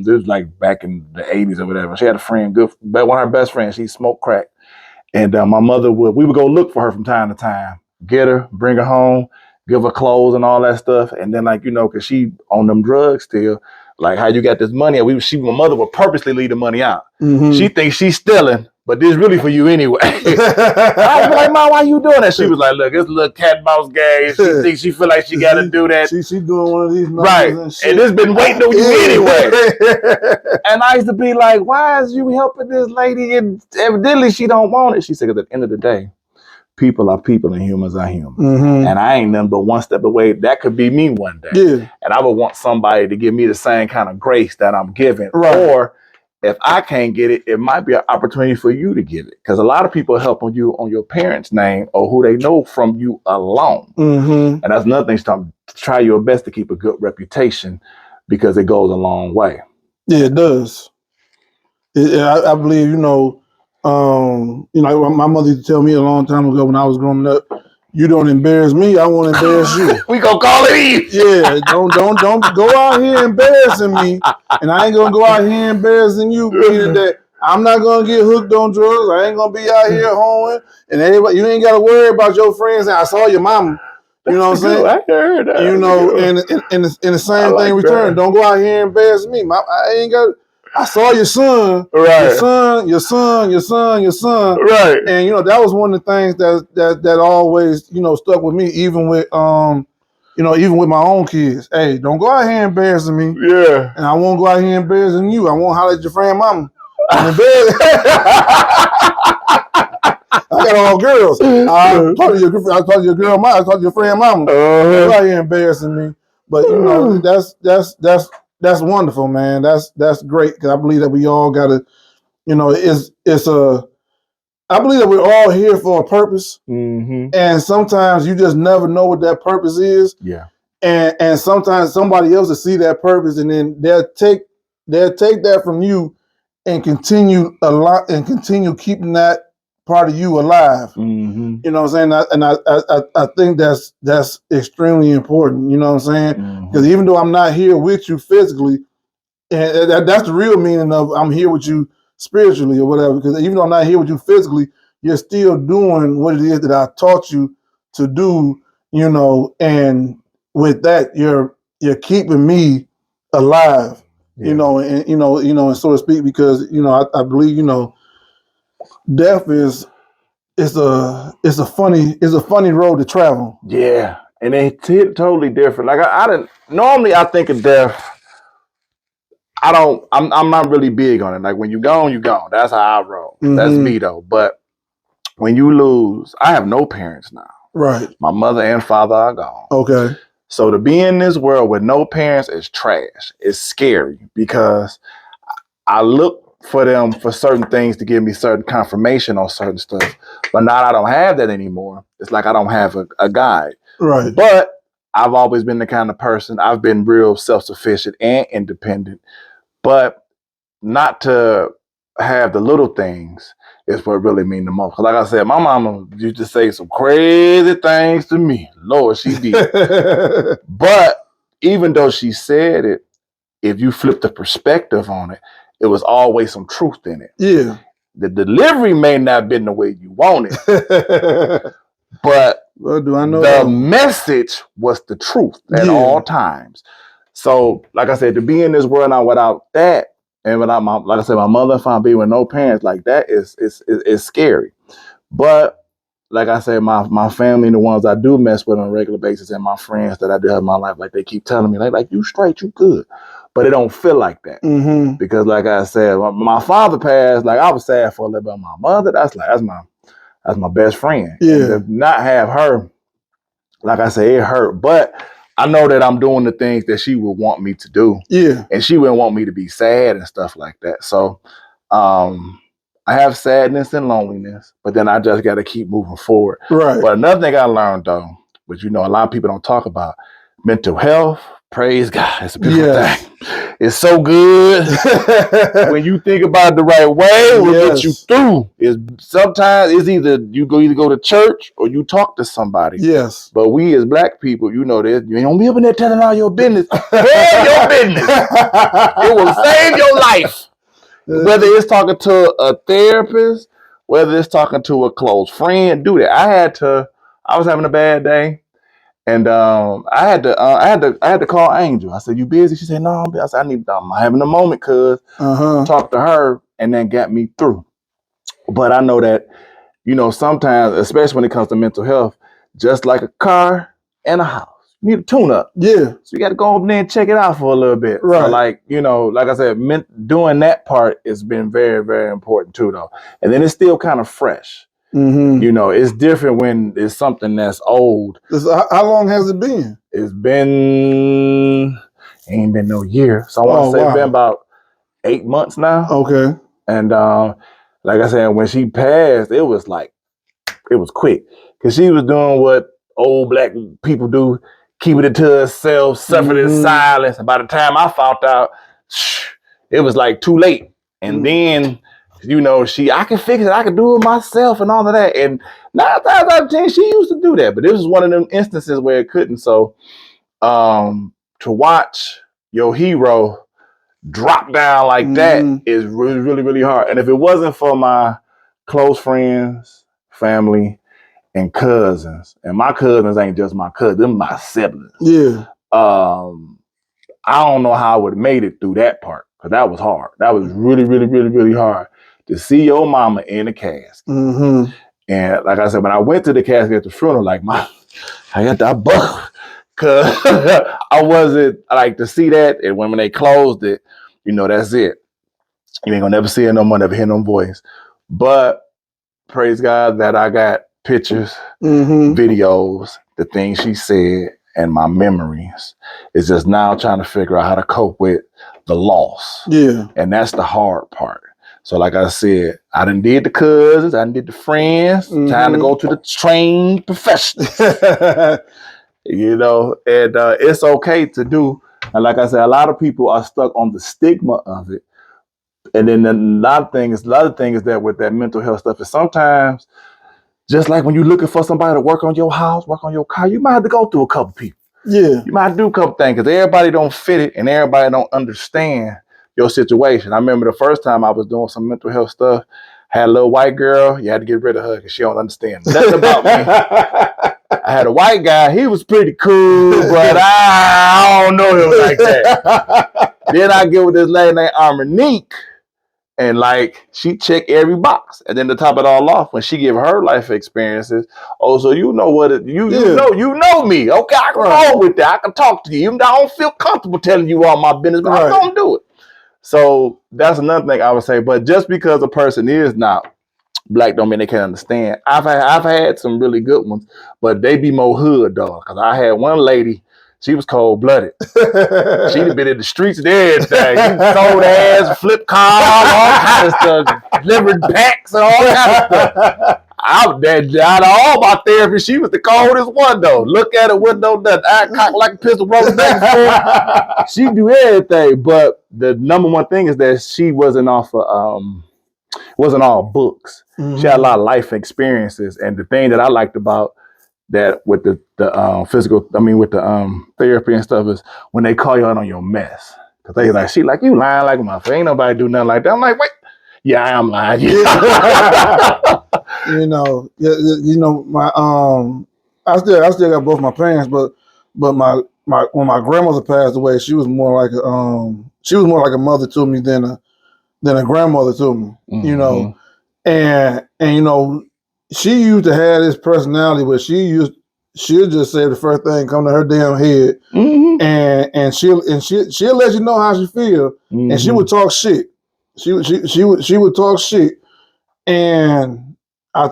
this was like back in the 80s or whatever. She had a friend, one of her best friends, she smoked crack. And my mother we would go look for her from time to time, get her, bring her home, give her clothes and all that stuff. And then cause she on them drugs still, like how you got this money. My mother would purposely leave the money out. She thinks she's stealing, but this is really for you anyway. I was like, Mom, why you doing that? She was like, look, it's a little cat and mouse game. She thinks she feel like she got to do that. She doing one of these right. And it's been waiting on you anyway. And I used to be like, why is you helping this lady? And evidently she don't want it. She said, at the end of the day, people are people and humans are human. And I ain't nothing but one step away. That could be me one day. Yeah. And I would want somebody to give me the same kind of grace that I'm giving. Right. Or if I can't get it, it might be an opportunity for you to get it. Because a lot of people help on you on your parents' name or who they know from you alone. And that's another thing. To try your best to keep a good reputation because it goes a long way. Yeah, it does. I believe, my mother used to tell me a long time ago when I was growing up, you don't embarrass me, I won't embarrass you. We gonna call it Eve. Yeah, don't go out here embarrassing me, and I ain't gonna go out here embarrassing you. Meaning that I'm not gonna get hooked on drugs. I ain't gonna be out here hoeing, and everybody, you ain't gotta worry about your friends. I saw your mama. You know what I'm saying? I heard that. And the same thing return. Don't go out here embarrassing me. I ain't got. I saw your son, right? Your son, right? And that was one of the things that always stuck with me, even with even with my own kids. Hey, don't go out here embarrassing me. Yeah. And I won't go out here embarrassing you. I won't holler at your friend mama. I'm embarrassed. I got all girls. I talked to your girl mama. I talked to your friend mama. Why you embarrassing me? But you know, that's wonderful, man. That's great because I believe that we all gotta, you know, I believe that we're all here for a purpose, and sometimes you just never know what that purpose is. Yeah, and sometimes somebody else will see that purpose, and then they'll take that from you and continue keeping that part of you alive. You know what I'm saying? I think that's extremely important. You know what I'm saying? Because even though I'm not here with you physically, and that's the real meaning of I'm here with you spiritually or whatever. Because even though I'm not here with you physically, you're still doing what it is that I taught you to do. You know, and with that, you're keeping me alive. Yeah. And so to speak, because I believe death is a funny road to travel. Yeah, and it's totally different. Like I didn't normally I think of death. I'm not really big on it. Like when you gone, you gone. That's how I roll. That's me though. But when you lose, I have no parents now. Right. My mother and father are gone. Okay. So to be in this world with no parents is trash. It's scary because I look for them for certain things to give me certain confirmation on certain stuff. But now I don't have that anymore. It's like I don't have a guide. Right. But I've always been the kind of person, I've been real self-sufficient and independent. But not to have the little things is what really mean the most. Because like I said, my mama used to say some crazy things to me. Lord, she did. But even though she said it, if you flip the perspective on it, it was always some truth in it. Yeah. The delivery may not have been the way you wanted, but the message was the truth at all times. So, like I said, to be in this world now without that, and without like I said, my mother and father being with no parents, like that is scary. But like I said, my family and the ones I do mess with on a regular basis, and my friends that I do have in my life, like they keep telling me, like you straight, you good. But it don't feel like that. Because like I said, my father passed, like I was sad for a little bit. My mother, that's my best friend. Yeah. And to not have her, like I said, it hurt. But I know that I'm doing the things that she would want me to do. Yeah. And she wouldn't want me to be sad and stuff like that. So I have sadness and loneliness, but then I just got to keep moving forward. Right. But another thing I learned though, which a lot of people don't talk about, mental health. Praise God. It's a beautiful thing. It's so good. When you think about it the right way, it will get you through. Sometimes it's either go to church or you talk to somebody. Yes. But we as black people, you ain't gonna be up in there telling all your business. Tell your business. It will save your life. Whether it's talking to a therapist, whether it's talking to a close friend, do that. I was having a bad day. And I had to call Angel. I said, "You busy?" She said, "No, I'm busy." I said, I'm having a moment, cuz talk to her, and then got me through. But I know that, sometimes, especially when it comes to mental health, just like a car and a house, you need a tune-up. Yeah. So you got to go over there and check it out for a little bit. Right. So like I said, doing that part has been very, very important too, though. And then it's still kind of fresh. It's different when it's something that's old. How long has it been? It's ain't been no year. So I want to say it's been about 8 months now. Okay. And like I said, when she passed, it was quick. Because she was doing what old black people do, keeping it to herself, suffering in silence. And by the time I found out, it was like too late. And then I can fix it. I can do it myself and all of that. And 9 times out of 10, she used to do that. But this was one of them instances where it couldn't. So to watch your hero drop down like that is really, really, really hard. And if it wasn't for my close friends, family, and cousins, and my cousins ain't just my cousins, them my siblings. Yeah. I don't know how I would have made it through that part, because that was hard. That was really, really, really, really hard to see your mama in the casket. And like I said, when I went to the casket at the funeral, like I got that buck, because I wasn't like to see that. And when they closed it, that's it. You ain't gonna never see her no more, never hear no voice. But praise God that I got pictures, videos, the things she said, and my memories. It's just now trying to figure out how to cope with the loss. Yeah. And that's the hard part. So like I said, I done did the cousins, I done did the friends, time to go to the trained professionals. You know, and it's okay to do. And like I said, a lot of people are stuck on the stigma of it. And then another thing is that with that mental health stuff is sometimes, just like when you're looking for somebody to work on your house, work on your car, you might have to go through a couple people. Yeah. You might do a couple things because everybody don't fit it and everybody don't understand your situation. I remember the first time I was doing some mental health stuff, had a little white girl, you had to get rid of her because she don't understand nothing about me. I had a white guy, he was pretty cool, but I don't know him like that. Then I get with this lady named Armonique. And like she checked every box, and then to top it all off, when she give her life experiences, oh, so you know what you know me, okay? I can roll with that. I can talk to you. I don't feel comfortable telling you all my business, but I'm gonna do it. So that's another thing I would say. But just because a person is not Black don't mean they can't understand. I've had some really good ones, but they be more hood dog. Cause I had one lady. She was cold blooded. She'd been in the streets and everything. She sold ass, flipped cars, all kind of stuff, delivered packs and all kind of stuff. Out of all my therapy, she was the coldest one though. Look at her window, nothing. I cock like a pistol, roll back. She do everything, but the number one thing is that she wasn't off of wasn't all books. She had a lot of life experiences, and the thing that I liked about that with the physical, with the therapy and stuff is when they call you out on your mess. Cause they like, she like, you lying like a motherfucker. Ain't nobody do nothing like that. I'm like, wait, yeah, I am lying. You know, my I still got both my parents, but my when my grandmother passed away, she was more like a mother to me than a grandmother to me. You know, and you know, she used to have this personality where she'll just say the first thing come to her damn head, and she'll let you know how she feel, and she would talk shit. She would talk shit, and I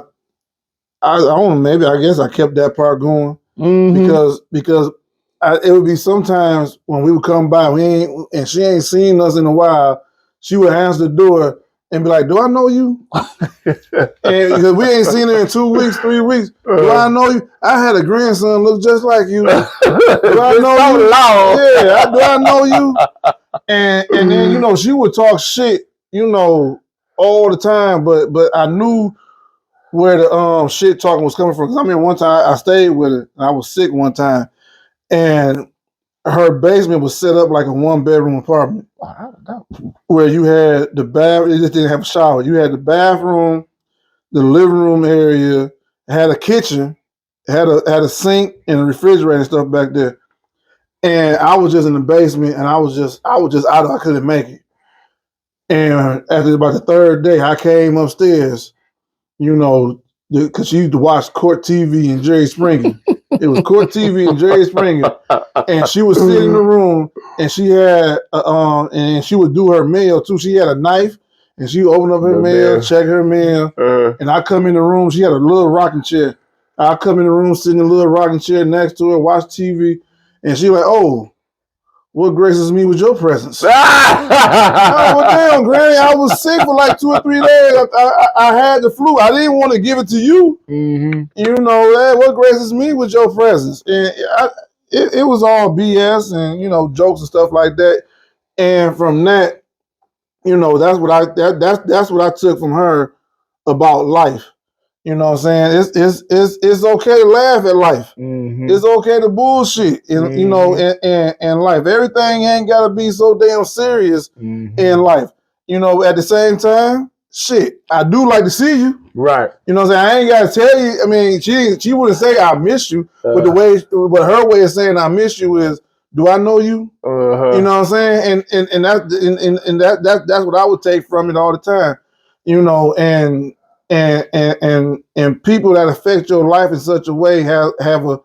don't know, maybe I guess I kept that part going because it would be sometimes when we would come by, and she ain't seen us in a while, she would answer the door and be like, "Do I know you?" And because we ain't seen her in 2 weeks, 3 weeks. Do I know you? I had a grandson look just like you. Do I know you? Yeah, do I know you? And then you know she would talk shit, you know, all the time. But I knew where the shit talking was coming from. Cause I mean, one time I stayed with her. And I was sick one time, and her basement was set up like a 1-bedroom apartment. Where you had the bath, it just didn't have a shower. You had the bathroom, the living room area, had a kitchen, had a sink and a refrigerator and stuff back there. And I was just in the basement, and I was just out. I couldn't make it. And after about the third day, I came upstairs, you know, because she used to watch Court TV and Jerry Springer. It was Court TV and Jerry Springer, and she would sit in the room, and she had and she would do her mail too. She had a knife, and she would open up her mail, check her mail, and I come in the room. She had a little rocking chair. I come in the room, sit in a little rocking chair next to her, watch TV, and she like, "Oh, what graces me with your presence?" Oh, well, damn, Granny, I was sick for like 2 or 3 days. I had the flu. I didn't want to give it to you. You know, what graces me with your presence? And it was all BS and, you know, jokes and stuff like that. And from that, you know, that's what I took from her about life. You know what I'm saying? It's okay to laugh at life. It's okay to bullshit, you know, in life. Everything ain't got to be so damn serious in life. You know, at the same time, shit, I do like to see you. Right. You know what I'm saying? I ain't got to tell you. I mean, she wouldn't say I miss you, but but her way of saying I miss you is, do I know you? You know what I'm saying? And that's what I would take from it all the time. You know, and people that affect your life in such a way have a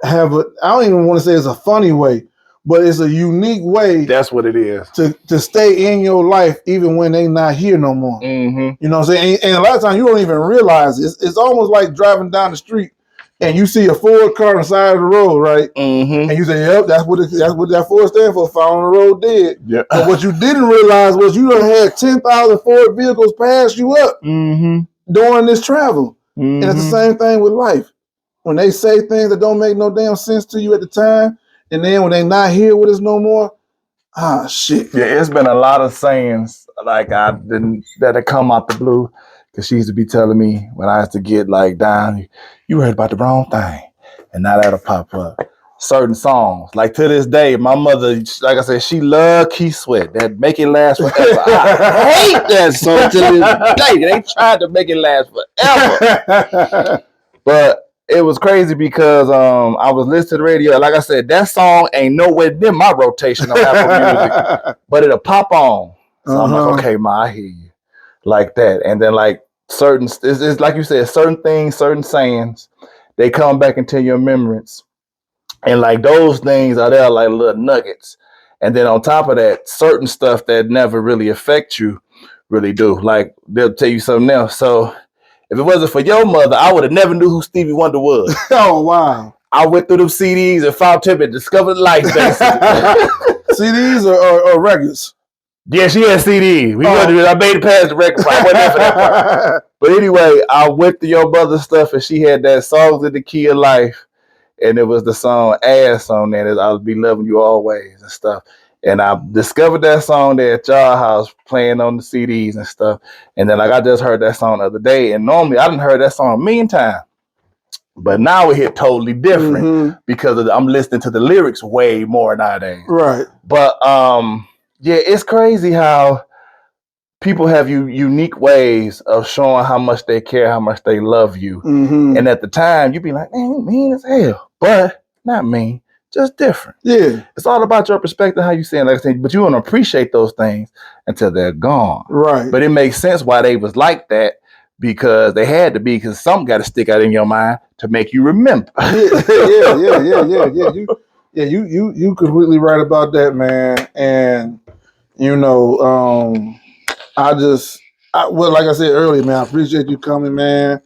I don't even want to say it's a funny way, but it's a unique way. That's what it is. To stay in your life even when they not here no more. Mm-hmm. You know what I'm saying? And a lot of times you don't even realize it. It's almost like driving down the street and you see a Ford car on the side of the road, right? Mm-hmm. And you say, "Yep, that's what that Ford stands for. Found on the road dead." Yep. But what you didn't realize was you done had 10,000 Ford vehicles pass you up during this travel. And it's the same thing with life. When they say things that don't make no damn sense to you at the time, and then when they not here with us no more, shit. Yeah, it's been a lot of sayings like that have come out the blue. Cause she used to be telling me when I used to get like down, you heard about the wrong thing. And now that'll pop up. Certain songs. Like to this day, my mother, like I said, she loved Keith Sweat. That Make It Last Forever. I hate that song to this day. They tried to make it last forever. But it was crazy because I was listening to the radio. Like I said, that song ain't nowhere near my rotation on Apple Music. But it'll pop on. So I'm like, okay, Ma, I hear you. Like that. And then like certain, it's like you said, certain things, certain sayings, they come back into your remembrance. And like those things are there like little nuggets. And then on top of that, certain stuff that never really affect you really do. Like they'll tell you something else. So if it wasn't for your mother, I would have never knew who Stevie Wonder was. Oh, wow. I went through them CDs and found tip and discovered life, basically. CDs or records? Yeah, she had CDs. I made it past the record part. I wasn't there for that part. But anyway, I went through your mother's stuff and she had that Songs in the Key of Life. And it was the song Ass on there. I'll Be Loving You Always and stuff. And I discovered that song there at y'all house playing on the CDs and stuff. And then like I just heard that song the other day. And normally I done heard that song a million times. But now it hit totally different because I'm listening to the lyrics way more nowadays. Right. But yeah, it's crazy how people have unique ways of showing how much they care, how much they love you. And at the time, you be like, man, you mean as hell. But not mean, just different. Yeah. It's all about your perspective, how you saying, like I said, but you want to appreciate those things until they're gone. Right. But it makes sense why they was like that because they had to be, because something got to stick out in your mind to make you remember. Yeah. You completely right about that, man. And you know, well, like I said earlier, man, I appreciate you coming, man.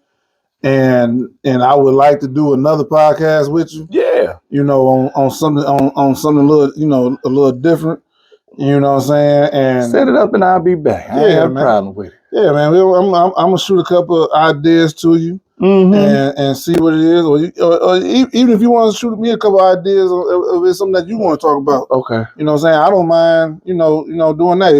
And I would like to do another podcast with you. Yeah. You know, on something on something a little, you know, a little different. You know what I'm saying? And set it up and I'll be back. I ain't have a problem with it. Yeah, man. I'm gonna shoot a couple of ideas to you and see what it is, or even if you want to shoot me a couple of ideas of it's something that you want to talk about. Okay. You know what I'm saying? I don't mind, you know, doing that.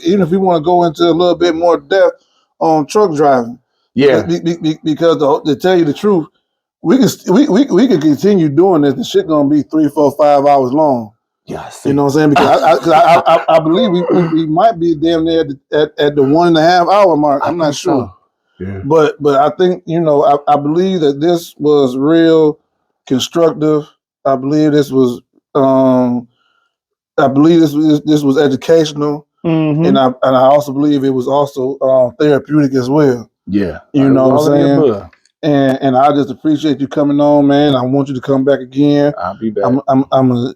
Even if you want to go into a little bit more depth on truck driving. Yeah. Because to tell you the truth, we can continue doing this. The shit gonna be 3, 4, 5 hours long. Yeah, you know what I'm saying? Because I believe we might be damn near at the 1.5 hour mark. I'm not sure. So. Yeah. But I think, you know, I believe that this was real constructive. I believe this was this was educational, and I also believe it was also therapeutic as well. Yeah, you know what I'm saying. And I just appreciate you coming on, man. I want you to come back again. I'll be back. And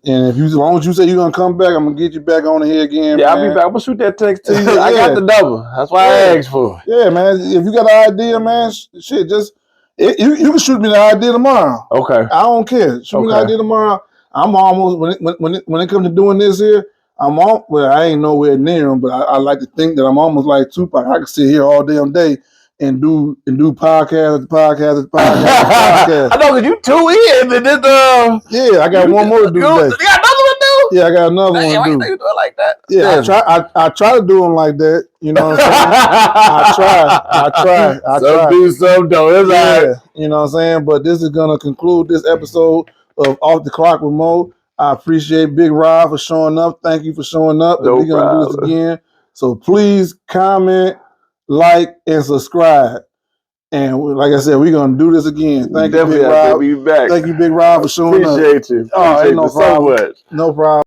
if you, as long as you say you're gonna come back, I'm gonna get you back on here again. Yeah, man. I'll be back. I'm gonna shoot that text to you. I got the number. That's why I asked for it. Yeah, man. If you got an idea, man, shit, just you can shoot me the idea tomorrow. Okay. I don't care. Shoot me the idea tomorrow. I'm almost when it comes to doing this here, well, I ain't nowhere near him, but I like to think that I'm almost like Tupac. I can sit here all damn day and do podcast. I know, because you 2 in and then yeah, I got one more to do today. You got another one to do? Yeah, I got another one to do. Why you do it like that? Yeah, I try to do them like that. You know what I'm saying? I try. Some do, some don't. It's all right. You know what I'm saying? But this is gonna conclude this episode of Off the Clock with Mo. I appreciate Big Rob for showing up. Thank you for showing up. No We're gonna do this again. So please comment, like, and subscribe. And like I said, we're gonna do this again. Thank you, Big Rob. Be back. Thank you, Big Rob, for showing up. Appreciate you. Oh, ain't no problem. So much. No problem.